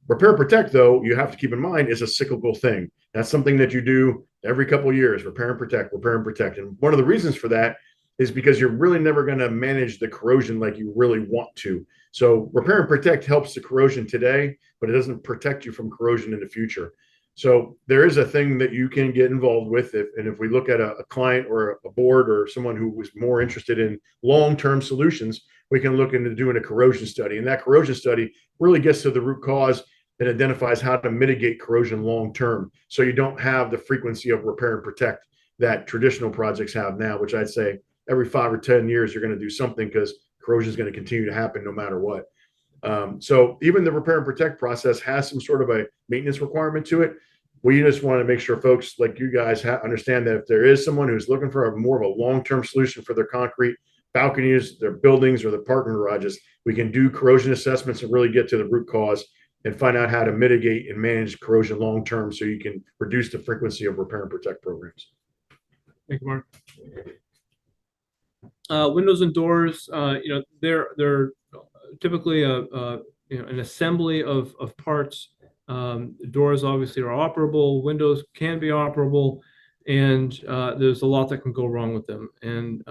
Repair, protect, though, you have to keep in mind is a cyclical thing. That's something that you do every couple of years. Repair and protect, repair and protect. And one of the reasons for that is because you're really never going to manage the corrosion like you really want to. So repair and protect helps the corrosion today, but it doesn't protect you from corrosion in the future. So there is a thing that you can get involved with. If we look at a client or a board or someone who was more interested in long-term solutions, we can look into doing a corrosion study. And that corrosion study really gets to the root cause and identifies how to mitigate corrosion long-term. So you don't have the frequency of repair and protect that traditional projects have now, which I'd say every 5 or 10 years, you're going to do something because corrosion is going to continue to happen no matter what. So even the repair and protect process has some sort of a maintenance requirement to it. We just want to make sure folks like you guys understand that if there is someone who's looking for more of a long-term solution for their concrete balconies, their buildings, or their parking garages, we can do corrosion assessments and really get to the root cause and find out how to mitigate and manage corrosion long-term so you can reduce the frequency of repair and protect programs. Thank you, Mark. Windows and doors, they're typically an assembly of parts. Doors obviously are operable. Windows can be operable, and there's a lot that can go wrong with them. And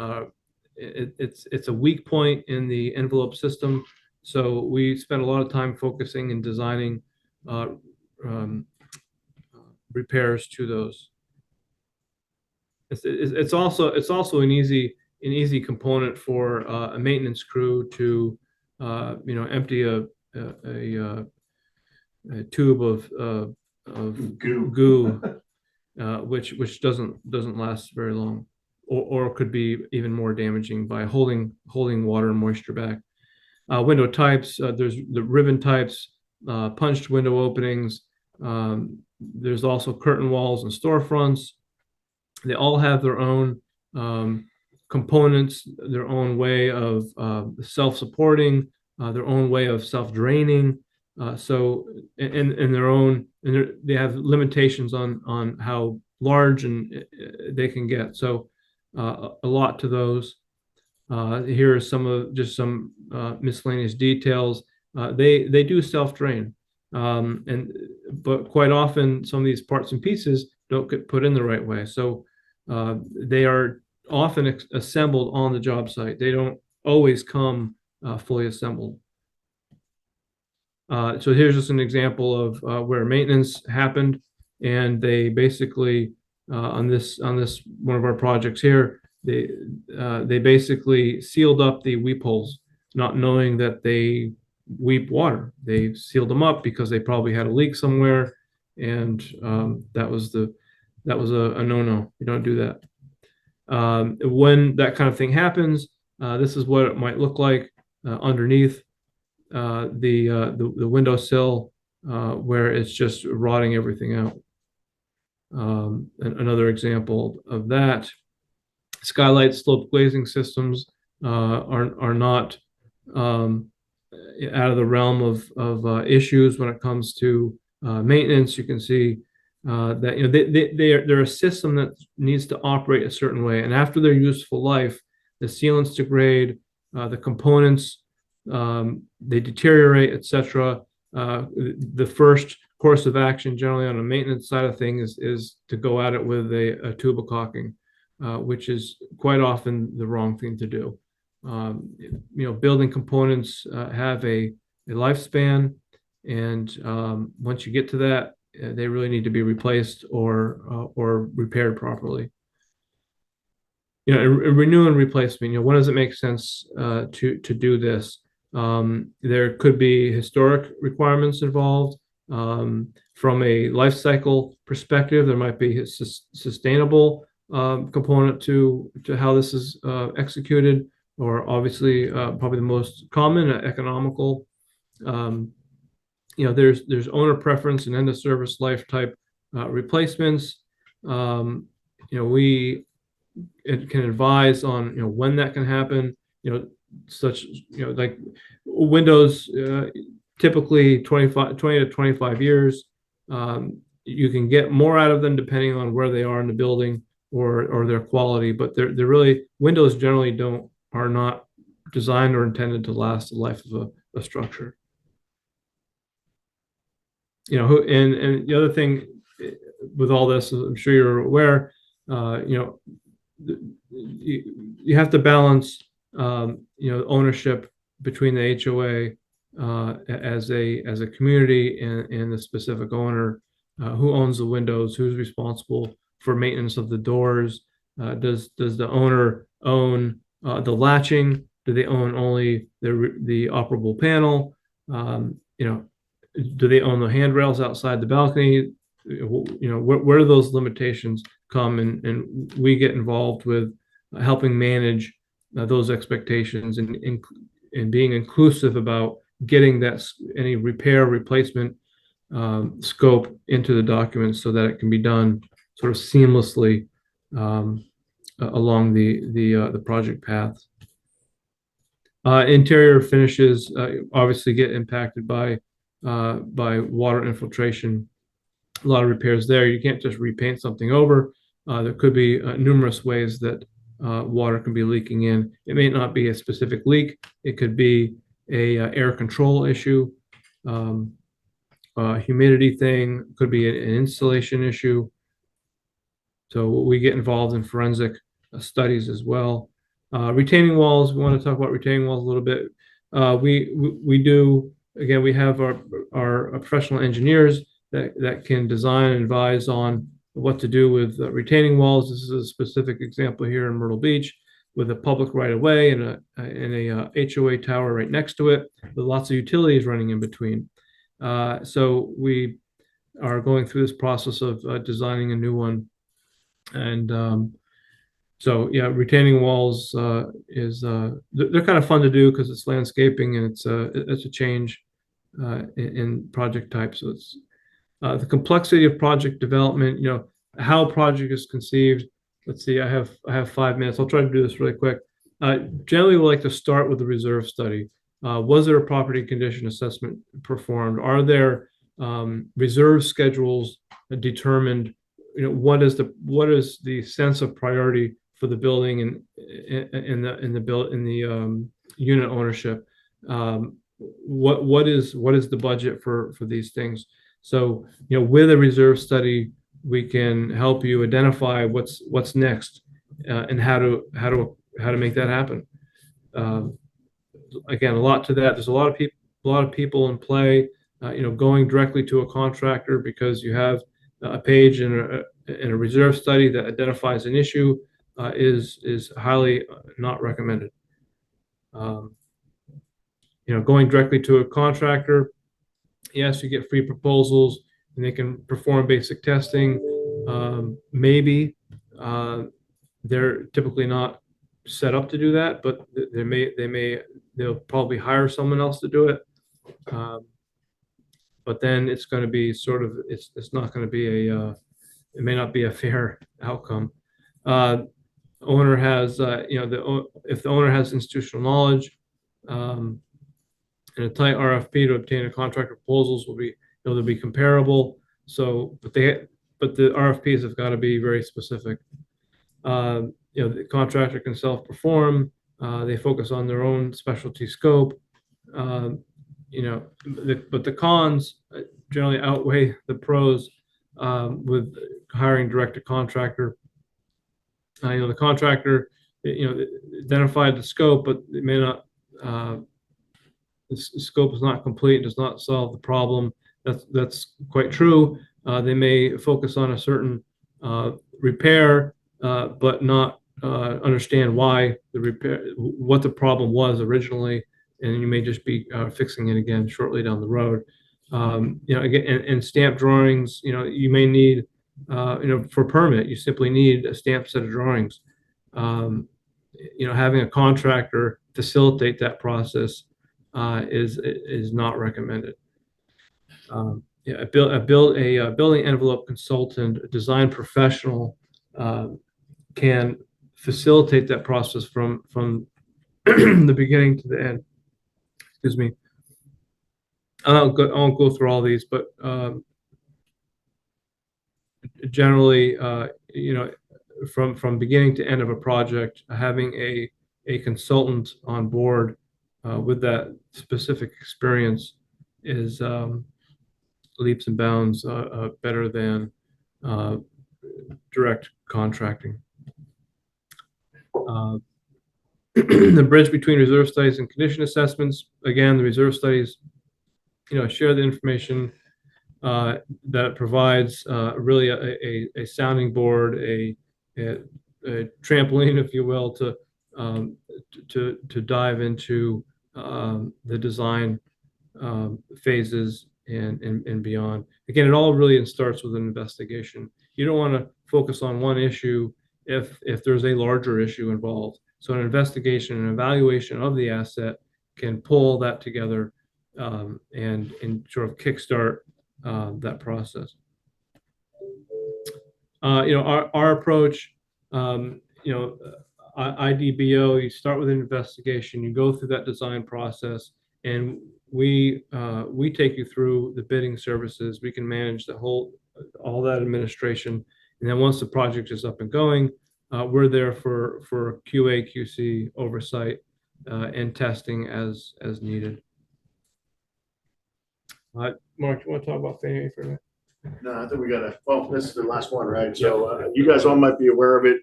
it's a weak point in the envelope system. So we spend a lot of time focusing and designing repairs to those. It's also an easy component for a maintenance crew to empty a tube of goo, which doesn't last very long, or could be even more damaging by holding water and moisture back. Window types, there's the ribbon types, punched window openings. There's also curtain walls and storefronts. They all have their own components, their own way of self-supporting, their own way of self-draining. So they have limitations on how large and they can get. So a lot to those. Here are some miscellaneous details. They do self-drain, but quite often some of these parts and pieces don't get put in the right way. So they are often assembled on the job site. They don't always come fully assembled. So here's just an example of where maintenance happened, and they basically on this one of our projects here, they basically sealed up the weep holes. not knowing that they weep water. They sealed them up because they probably had a leak somewhere, and that was a no-no. You don't do that. When that kind of thing happens, this is what it might look like underneath the windowsill, where it's just rotting everything out. And another example of that, skylight slope glazing systems are not out of the realm of issues when it comes to maintenance. You can see that they're a system that needs to operate a certain way, and after their useful life, the sealants degrade, the components they deteriorate, etc. The first course of action, generally on a maintenance side of things, is to go at it with a tuba caulking, which is quite often the wrong thing to do. Building components have a lifespan, and once you get to that, they really need to be replaced or repaired properly. Renew and replacement. When does it make sense to do this? There could be historic requirements involved. From a life cycle perspective, there might be a sustainable component to how this is executed, or obviously probably the most common, economical. There's owner preference and end of service life type replacements. We can advise on when that can happen. Like windows, typically 20 to 25 years. You can get more out of them depending on where they are in the building or their quality, but they're really, windows generally are not designed or intended to last the life of a structure. And the other thing with all this, I'm sure you're aware, you have to balance ownership between the HOA as a community and the specific owner. Who owns the windows? Who's responsible for maintenance of the doors? Does the owner own the latching? Do they own only the operable panel? Do they own the handrails outside the balcony? Where do those limitations come? And we get involved with helping manage those expectations and being inclusive about getting any repair replacement scope into the documents so that it can be done sort of seamlessly along the project path. Interior finishes obviously get impacted by water infiltration. A lot of repairs there. You can't just repaint something over. There could be numerous ways that water can be leaking in. It may not be a specific leak. It could be a air control issue, humidity thing. Could be an installation issue. So we get involved in forensic studies as well. Retaining walls. We want to talk about retaining walls a little bit. We do. Again, we have our professional engineers that can design and advise on what to do with retaining walls. This is a specific example here in Myrtle Beach with a public right of way and a HOA tower right next to it with lots of utilities running in between. So we are going through this process of designing a new one. And so yeah, retaining walls they're kind of fun to do because it's landscaping and it's a change in project type. So it's the complexity of project development, how a project is conceived. Let's see, I have 5 minutes. I'll try to do this really quick. Generally, we like to start with the reserve study. Was there a property condition assessment performed? Are there reserve schedules determined? What is the sense of priority for the building and in the unit ownership? What is the budget for these things? So with a reserve study, we can help you identify what's next and how to make that happen. Again, a lot to that. There's a lot of people in play. Going directly to a contractor because you have a page in a reserve study that identifies an issue is highly not recommended. going directly to a contractor, yes, you get free proposals and they can perform basic testing. Maybe they're typically not set up to do that, but they'll probably hire someone else to do it. But then it's going to be it's not going to be it may not be a fair outcome. Owner has, if the owner has institutional knowledge, and a tight RFP to obtain a contractor proposals will be, they'll be comparable. So, but the RFPs have got to be very specific. The contractor can self-perform. They focus on their own specialty scope. But the cons generally outweigh the pros with hiring direct to contractor. The contractor, identified the scope, but it may not. The scope is not complete, does not solve the problem. That's quite true. They may focus on a certain repair, but not understand why what the problem was originally, and you may just be fixing it again shortly down the road. Again, and stamp drawings, you may need, for permit, you simply need a stamped set of drawings. Having a contractor facilitate that process is not recommended. A building envelope consultant, a design professional can facilitate that process from the beginning to the end. Excuse me. I won't go through all these, but generally, from beginning to end of a project, having a consultant on board with that specific experience is leaps and bounds better than direct contracting. The bridge between reserve studies and condition assessments. Again, the reserve studies, share the information that it provides, really a sounding board, a trampoline, if you will, to dive into the design phases and beyond. Again, it all really starts with an investigation. You don't want to focus on one issue if there's a larger issue involved. So an investigation and evaluation of the asset can pull that together and sort of kickstart that process. Our approach, IDBO, you start with an investigation, you go through that design process, and we take you through the bidding services. We can manage all that administration, and then once the project is up and going, we're there for QA, QC oversight and testing as needed. Mark, you want to talk about Fannie for a minute? No, I think we got well, this is the last one, right? So you guys all might be aware of it.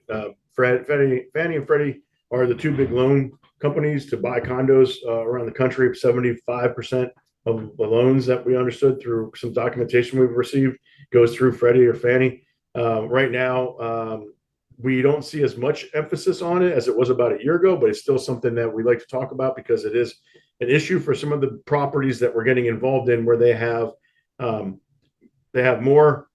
Fannie and Freddie are the two big loan companies to buy condos around the country. 75% of the loans that we understood through some documentation we've received goes through Freddie or Fannie. Right now, we don't see as much emphasis on it as it was about a year ago, but it's still something that we like to talk about because it is an issue for some of the properties that we're getting involved in where they have more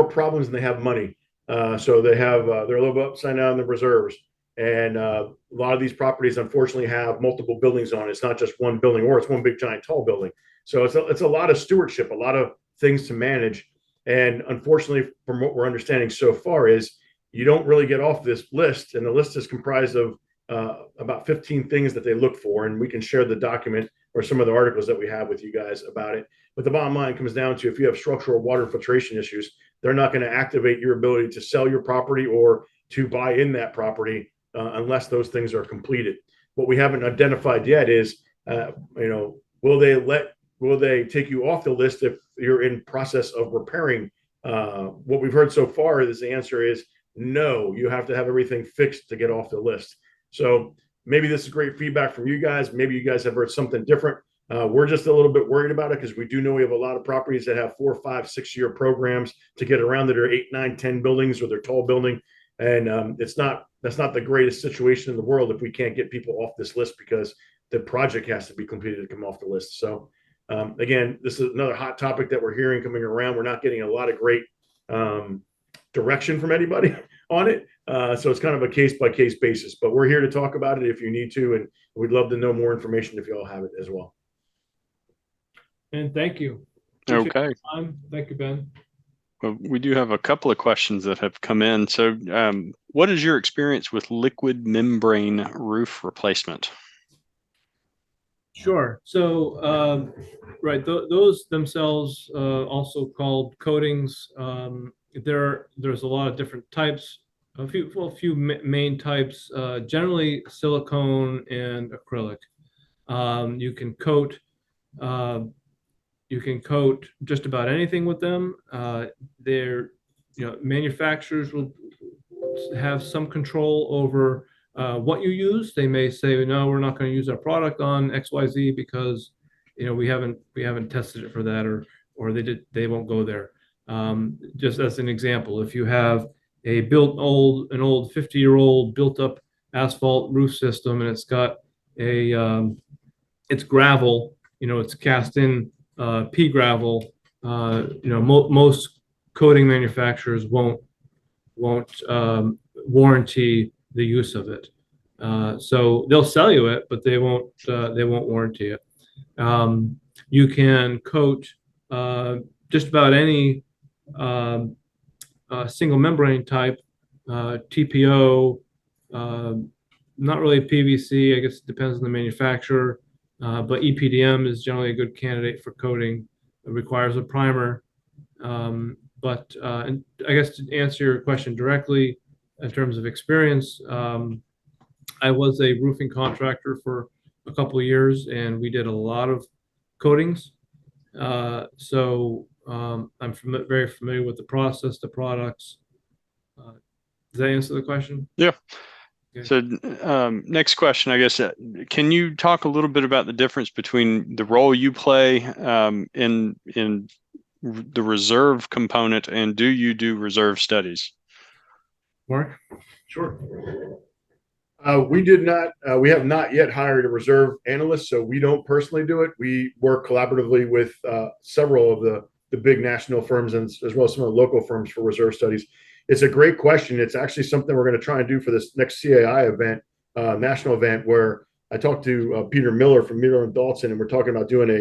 problems than they have money. So they're a little bit upside down in the reserves. And a lot of these properties, unfortunately, have multiple buildings on it. It's not just one building, or it's one big, giant, tall building. So it's a lot of stewardship, a lot of things to manage. And unfortunately, from what we're understanding so far, is you don't really get off this list. And the list is comprised of about 15 things that they look for. And we can share the document or some of the articles that we have with you guys about it. But the bottom line comes down to, if you have structural water filtration issues, they're not going to activate your ability to sell your property or to buy in that property unless those things are completed. What we haven't identified yet is, will they take you off the list if you're in process of repairing? What we've heard so far is the answer is no. You have to have everything fixed to get off the list. So maybe this is great feedback from you guys. Maybe you guys have heard something different. We're just a little bit worried about it because we do know we have a lot of properties that have 4, 5, 6 year programs to get around that are 8, 9, 10 buildings or their tall building. And that's not the greatest situation in the world if we can't get people off this list because the project has to be completed to come off the list. So again, this is another hot topic that we're hearing coming around. We're not getting a lot of great direction from anybody on it. So it's kind of a case-by-case basis, but we're here to talk about it if you need to, and we'd love to know more information if you all have it as well. And thank you. Okay. Thank you, Ben. Well, we do have a couple of questions that have come in. So what is your experience with liquid membrane roof replacement? Sure. So, right, those themselves, also called coatings, there's a lot of different types, a few main types, generally silicone and acrylic. You can coat just about anything with them. Manufacturers will have some control over what you use. They may say, no, we're not going to use our product on XYZ because we haven't tested it for that, or they won't go there. Just as an example, if you have an old 50-year-old built up asphalt roof system and it's got it's gravel, it's cast in pea gravel, most coating manufacturers won't warranty the use of it. So they'll sell you it, but they won't warranty it. You can coat just about any single membrane type, TPO, not really PVC. I guess it depends on the manufacturer, but EPDM is generally a good candidate for coating. It requires a primer. But and I guess to answer your question directly, in terms of experience, I was a roofing contractor for a couple of years, and we did a lot of coatings. So I'm very familiar with the process, the products. Does that answer the question? Yeah. Okay. So next question, I guess, can you talk a little bit about the difference between the role you play in the reserve component, and do you do reserve studies? Mark? Sure. We have not yet hired a reserve analyst, so we don't personally do it. We work collaboratively with several of the big national firms and as well as some of the local firms for reserve studies. It's a great question. It's actually something we're going to try and do for this next CAI event, national event, where I talked to Peter Miller from Miller and Dalton, and we're talking about doing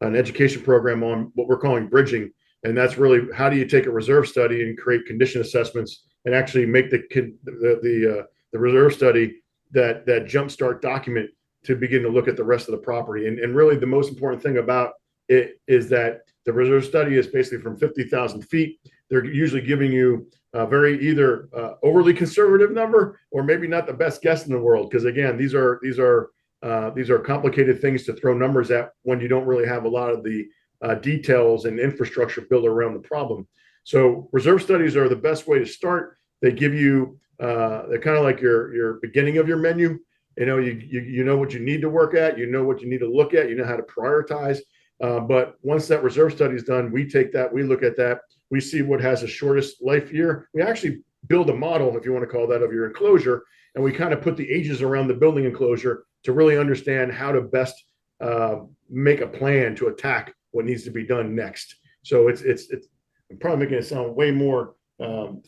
an education program on what we're calling bridging. And that's really, how do you take a reserve study and create condition assessments and actually make the reserve study that jumpstart document to begin to look at the rest of the property. And really the most important thing about it is that the reserve study is basically from 50,000 feet. They're usually giving you a very either overly conservative number or maybe not the best guess in the world. Because again, these are complicated things to throw numbers at when you don't really have a lot of the details and infrastructure built around the problem. So reserve studies are the best way to start. They give you, they're kind of like your beginning of your menu. You know what you need to work at, you know what you need to look at, you know how to prioritize. But once that reserve study is done, we take that, we look at that, we see what has the shortest life year. We actually build a model, if you want to call that, of your enclosure, and we kind of put the ages around the building enclosure to really understand how to best make a plan to attack what needs to be done next. So it's I'm probably making it sound way more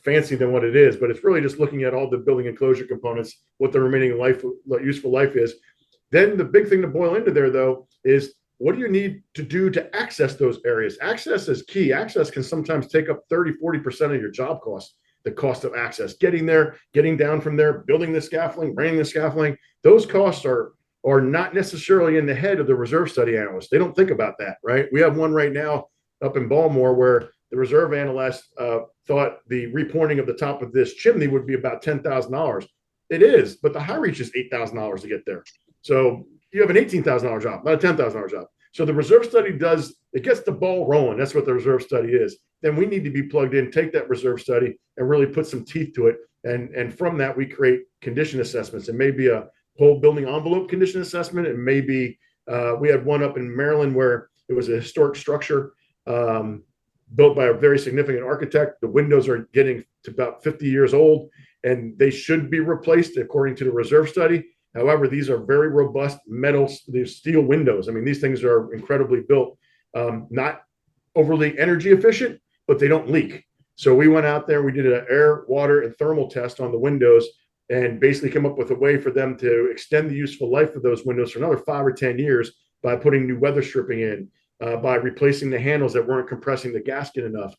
fancy than what it is, but it's really just looking at all the building enclosure components, what the remaining useful life is. Then the big thing to boil into there, though, is what do you need to do to access those areas? Access is key. Access can sometimes take up 30-40% of your job cost, the cost of access, getting there, getting down from there, building the scaffolding, bringing the scaffolding. Those costs are not necessarily in the head of the reserve study analyst. They don't think about that, right? We have one right now up in Baltimore where the reserve analyst thought the repointing of the top of this chimney would be about $10,000. It is, but the high reach is $8,000 to get there. So you have an $18,000 job, not a $10,000 job. So the reserve study gets the ball rolling. That's what the reserve study is. Then we need to be plugged in, take that reserve study and really put some teeth to it. And from that, we create condition assessments. It may be a whole building envelope condition assessment. It may be, we had one up in Maryland where it was a historic structure built by a very significant architect. The windows are getting to about 50 years old and they should be replaced according to the reserve study. However, these are very robust metal, these steel windows. I mean, these things are incredibly built, not overly energy efficient, but they don't leak. So we went out there, we did an air, water, and thermal test on the windows, and basically came up with a way for them to extend the useful life of those windows for another 5 or 10 years by putting new weather stripping in, by replacing the handles that weren't compressing the gasket enough.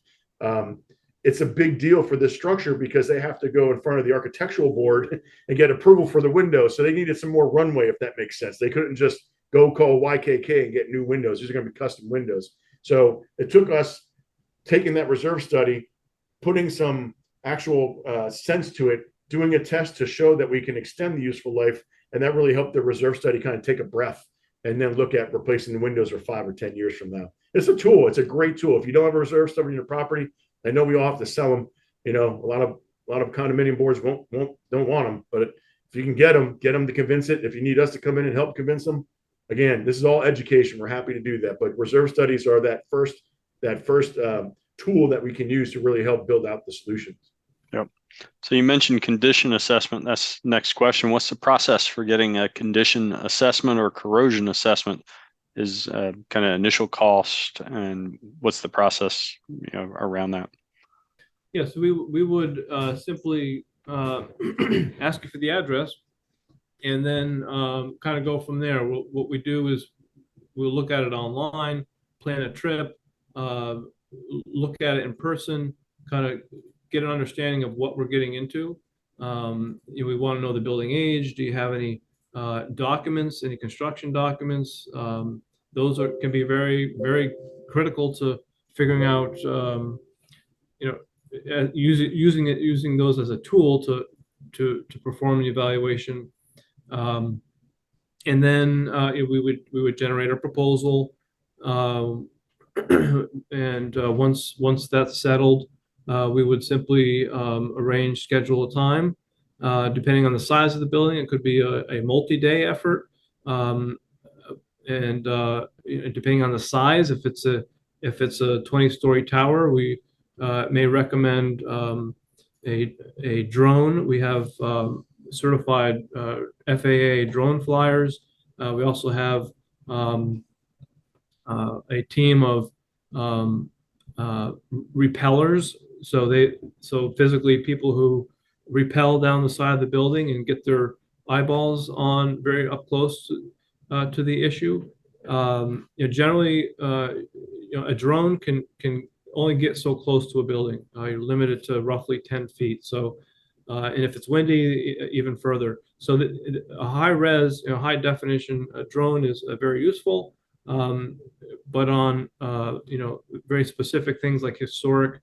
It's a big deal for this structure because they have to go in front of the architectural board and get approval for the windows. So they needed some more runway, if that makes sense. They couldn't just go call YKK and get new windows. These are going to be custom windows. So it took us taking that reserve study, putting some actual sense to it, doing a test to show that we can extend the useful life. And that really helped the reserve study kind of take a breath and then look at replacing the windows for 5 or 10 years from now. It's a tool. It's a great tool. If you don't have a reserve study in your property, I know we all have to sell them. You know, a lot of condominium boards don't want them, but if you can get them to convince it. If you need us to come in and help convince them, again, this is all education. We're happy to do that. But reserve studies are that first tool that we can use to really help build out the solutions. Yep. So you mentioned condition assessment. That's next question. What's the process for getting a condition assessment or corrosion assessment? Is kind of initial cost, and what's the process around that? Yeah, so we would simply ask you for the address, and then kind of go from there. What we do is we'll look at it online, plan a trip, look at it in person, kind of get an understanding of what we're getting into. We want to know the building age. Do you have any documents, any construction documents? Those can be very, very critical to figuring out, using those as a tool to perform the evaluation. And then we would generate a proposal. And once that's settled, we would simply schedule a time. Depending on the size of the building, it could be a multi-day effort. And depending on the size, if it's a 20-story tower, we may recommend a drone. We have certified FAA drone flyers. We also have a team of repellers. So physically, people who repel down the side of the building and get their eyeballs on very up close to the issue. Generally, a drone can only get so close to a building. You're limited to roughly 10 feet. So, and if it's windy, even further. So a high res, high definition drone is very useful. But on very specific things like historic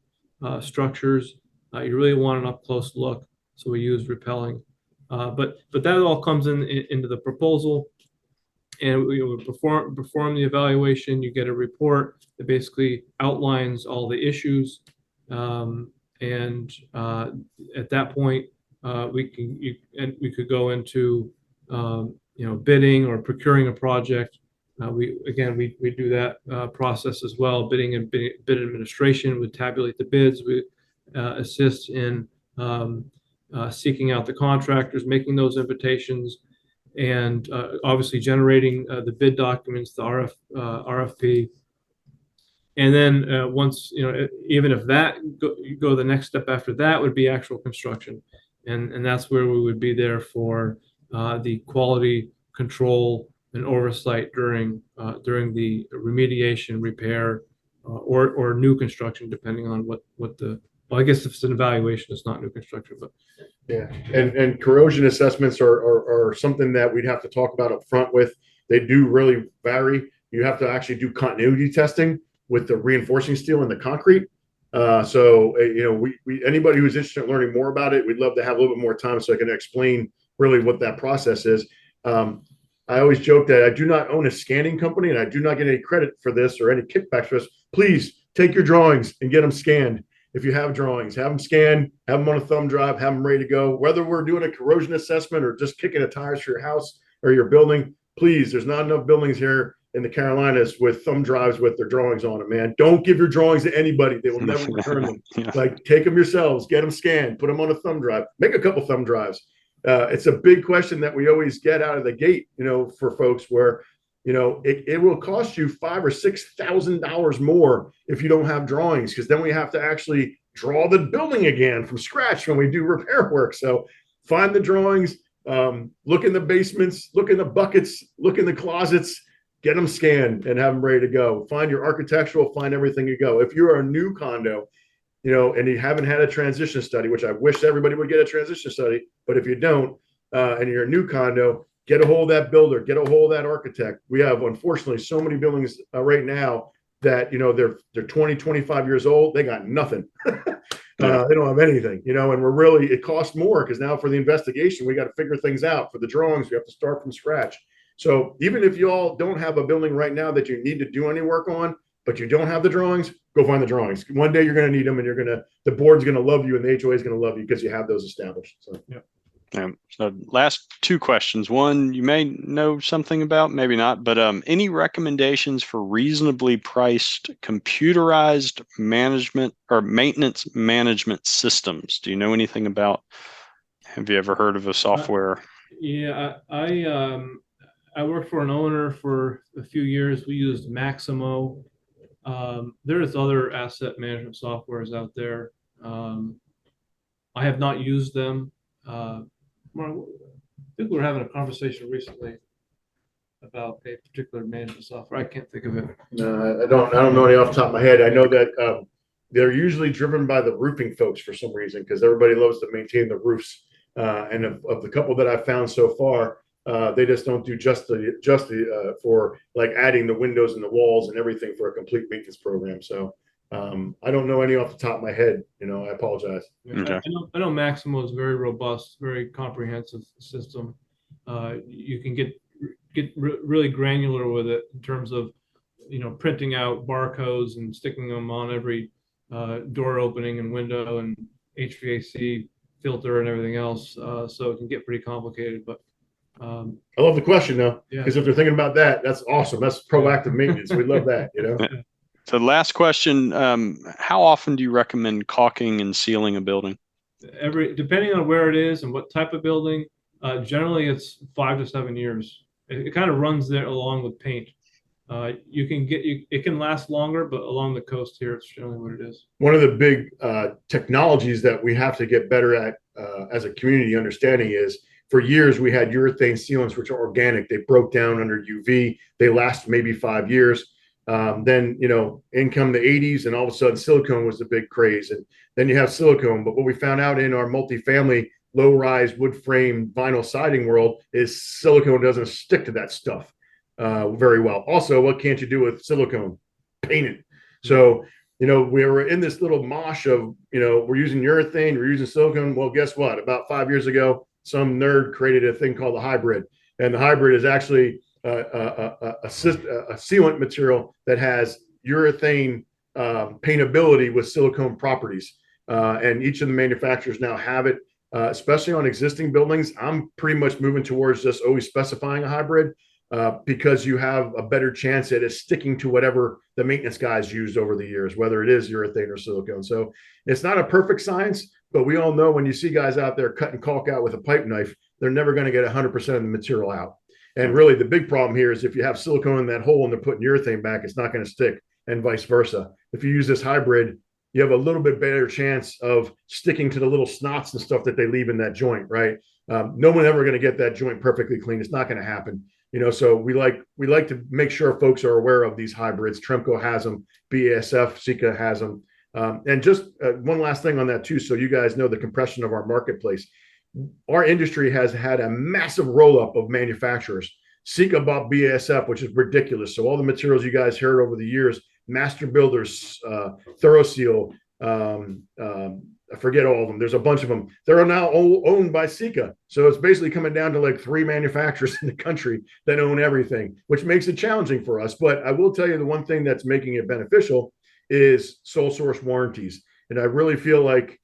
structures, you really want an up close look. So we use repelling. But that all comes into the proposal. And we would perform the evaluation. You get a report that basically outlines all the issues, and at that point, we could go into bidding or procuring a project. We do that process as well. Bidding and bid administration would tabulate the bids. We assist in seeking out the contractors, making those invitations, and obviously generating the bid documents, the RFP. And then once, even if that go the next step after that would be actual construction. And that's where we would be there for the quality control and oversight during the remediation, repair, or new construction, depending on what the, well, I guess if it's an evaluation, it's not new construction, but. Yeah, and corrosion assessments are something that we'd have to talk about up front with. They do really vary. You have to actually do continuity testing with the reinforcing steel and the concrete. So anybody who's interested in learning more about it, we'd love to have a little bit more time so I can explain really what that process is. I always joke that I do not own a scanning company and I do not get any credit for this or any kickbacks for this. Please take your drawings and get them scanned. If you have drawings, have them scanned, have them on a thumb drive, have them ready to go. Whether we're doing a corrosion assessment or just kicking the tires for your house or your building, please, there's not enough buildings here in the Carolinas with thumb drives with their drawings on them, man. Don't give your drawings to anybody. They will never return them. Yeah. Like, take them yourselves, get them scanned, put them on a thumb drive, make a couple thumb drives. it's a big question that we always get out of the gate, for folks where, it will cost you $5,000 or $6,000 more if you don't have drawings, because then we have to actually draw the building again from scratch when we do repair work. So find the drawings, look in the basements, look in the buckets, look in the closets, get them scanned and have them ready to go. Find your architectural, find everything you go. If you're a new condo, and you haven't had a transition study, which I wish everybody would get a transition study, but if you don't, and you're a new condo, get a hold of that builder, get a hold of that architect. We have, unfortunately, so many buildings right now that, they're 20, 25 years old. They got nothing. They don't have anything, and it costs more because now for the investigation, we got to figure things out. For the drawings, we have to start from scratch. So even if you all don't have a building right now that you need to do any work on, but you don't have the drawings, go find the drawings. One day you're going to need them, and the board's going to love you, and the HOA is going to love you because you have those established. So, So last two questions. One, you may know something about, maybe not, but any recommendations for reasonably priced computerized management or maintenance management systems? Do you know anything about? Have you ever heard of a software? Yeah, I worked for an owner for a few years. We used Maximo. There's other asset management softwares out there. I have not used them. I think we were having a conversation recently about a particular management software. I can't think of it. No, I don't know any off the top of my head. I know that they're usually driven by the roofing folks for some reason, because everybody loves to maintain the roofs. And of the couple that I've found so far, they just don't do just for like adding the windows and the walls and everything for a complete maintenance program. So I don't know any off the top of my head. I apologize. Okay. I know Maximo is very robust, very comprehensive system. You can get really granular with it in terms of printing out barcodes and sticking them on every door opening and window and HVAC filter and everything else. So it can get pretty complicated, but I love the question though, because if they're thinking about that, that's awesome. That's proactive maintenance. We love that, So last question, how often do you recommend caulking and sealing a building? Depending on where it is and what type of building, generally it's 5 to 7 years. It kind of runs there along with paint. It can last longer, but along the coast here, it's generally what it is. One of the big technologies that we have to get better at as a community understanding is, for years we had urethane sealants, which are organic. They broke down under UV. They last maybe 5 years. Then, in come the 80s, and all of a sudden silicone was the big craze. And then you have silicone. But what we found out in our multifamily low-rise wood frame vinyl siding world is silicone doesn't stick to that stuff very well. Also, what can't you do with silicone? Paint it. So, we were in this little mosh of, we're using urethane, we're using silicone. Well, guess what? About 5 years ago, some nerd created a thing called the hybrid. And the hybrid is actually a sealant material that has urethane paintability with silicone properties. And each of the manufacturers now have it, especially on existing buildings. I'm pretty much moving towards just always specifying a hybrid because you have a better chance at it sticking to whatever the maintenance guys used over the years, whether it is urethane or silicone. So it's not a perfect science, but we all know when you see guys out there cutting caulk out with a pipe knife, they're never going to get 100% of the material out. And really, the big problem here is if you have silicone in that hole and they're putting urethane back, it's not going to stick, and vice versa. If you use this hybrid, you have a little bit better chance of sticking to the little snots and stuff that they leave in that joint, right? No one ever going to get that joint perfectly clean. It's not going to happen. So we like to make sure folks are aware of these hybrids. Tremco has them, BASF, Sika has them. And just one last thing on that too, so you guys know the compression of our marketplace. Our industry has had a massive roll-up of manufacturers. Sika bought BASF, which is ridiculous. So all the materials you guys heard over the years, Master Builders, ThoroSeal, I forget all of them. There's a bunch of them. They're now all owned by Sika. So it's basically coming down to like 3 manufacturers in the country that own everything, which makes it challenging for us. But I will tell you the one thing that's making it beneficial is sole source warranties. And I really feel like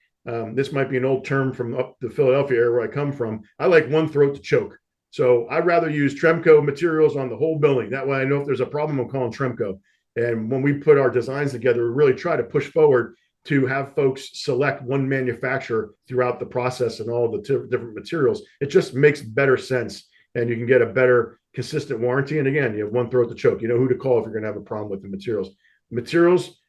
this might be an old term from up the Philadelphia area where I come from. I like one throat to choke. So I'd rather use Tremco materials on the whole building. That way I know if there's a problem, I'm calling Tremco. And when we put our designs together, we really try to push forward to have folks select one manufacturer throughout the process and all the different materials. It just makes better sense, and you can get a better consistent warranty. And again, you have one throat to choke. You know who to call if you're going to have a problem with the materials. Materials,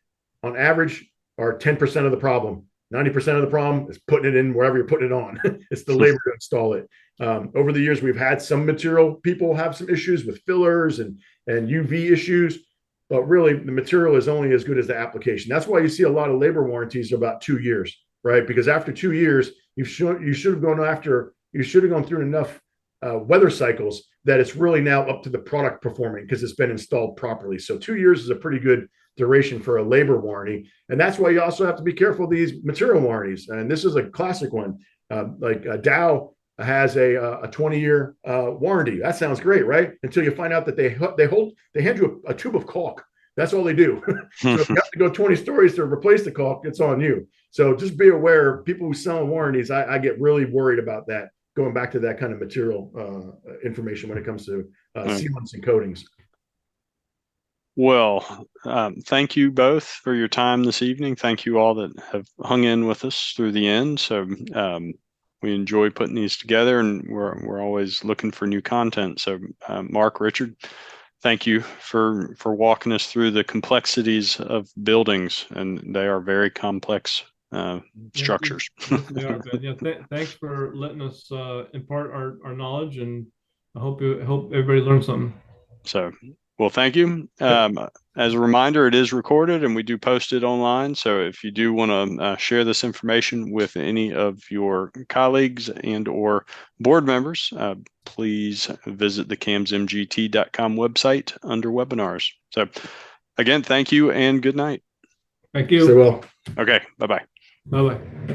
on average, are 10% of the problem. 90% of the problem is putting it in wherever you're putting it on. It's the labor to install it. Over the years, we've had some material people have some issues with fillers and UV issues, but really the material is only as good as the application. That's why you see a lot of labor warranties about 2 years, right? Because after 2 years, you should have gone through enough weather cycles that it's really now up to the product performing because it's been installed properly. So 2 years is a pretty good duration for a labor warranty. And that's why you also have to be careful of these material warranties. And this is a classic one. Dow has a 20-year warranty. That sounds great, right? Until you find out that they hand you a tube of caulk. That's all they do. So if you have to go 20 stories to replace the caulk, it's on you. So just be aware, people who sell warranties, I get really worried about that, going back to that kind of material information when it comes to sealants and coatings. Well, thank you both for your time this evening. Thank you all that have hung in with us through the end. So we enjoy putting these together, and we're always looking for new content. So Mark, Richard, thank you for walking us through the complexities of buildings, and they are very complex structures. Yes, they are, Ben. Yeah, thanks for letting us impart our knowledge, and I hope everybody learned something. So, well, thank you. As a reminder, it is recorded and we do post it online. So if you do want to share this information with any of your colleagues and or board members, please visit the camsmgt.com website under webinars. So again, thank you and good night. Thank you. Stay well. Okay, bye-bye. Bye-bye.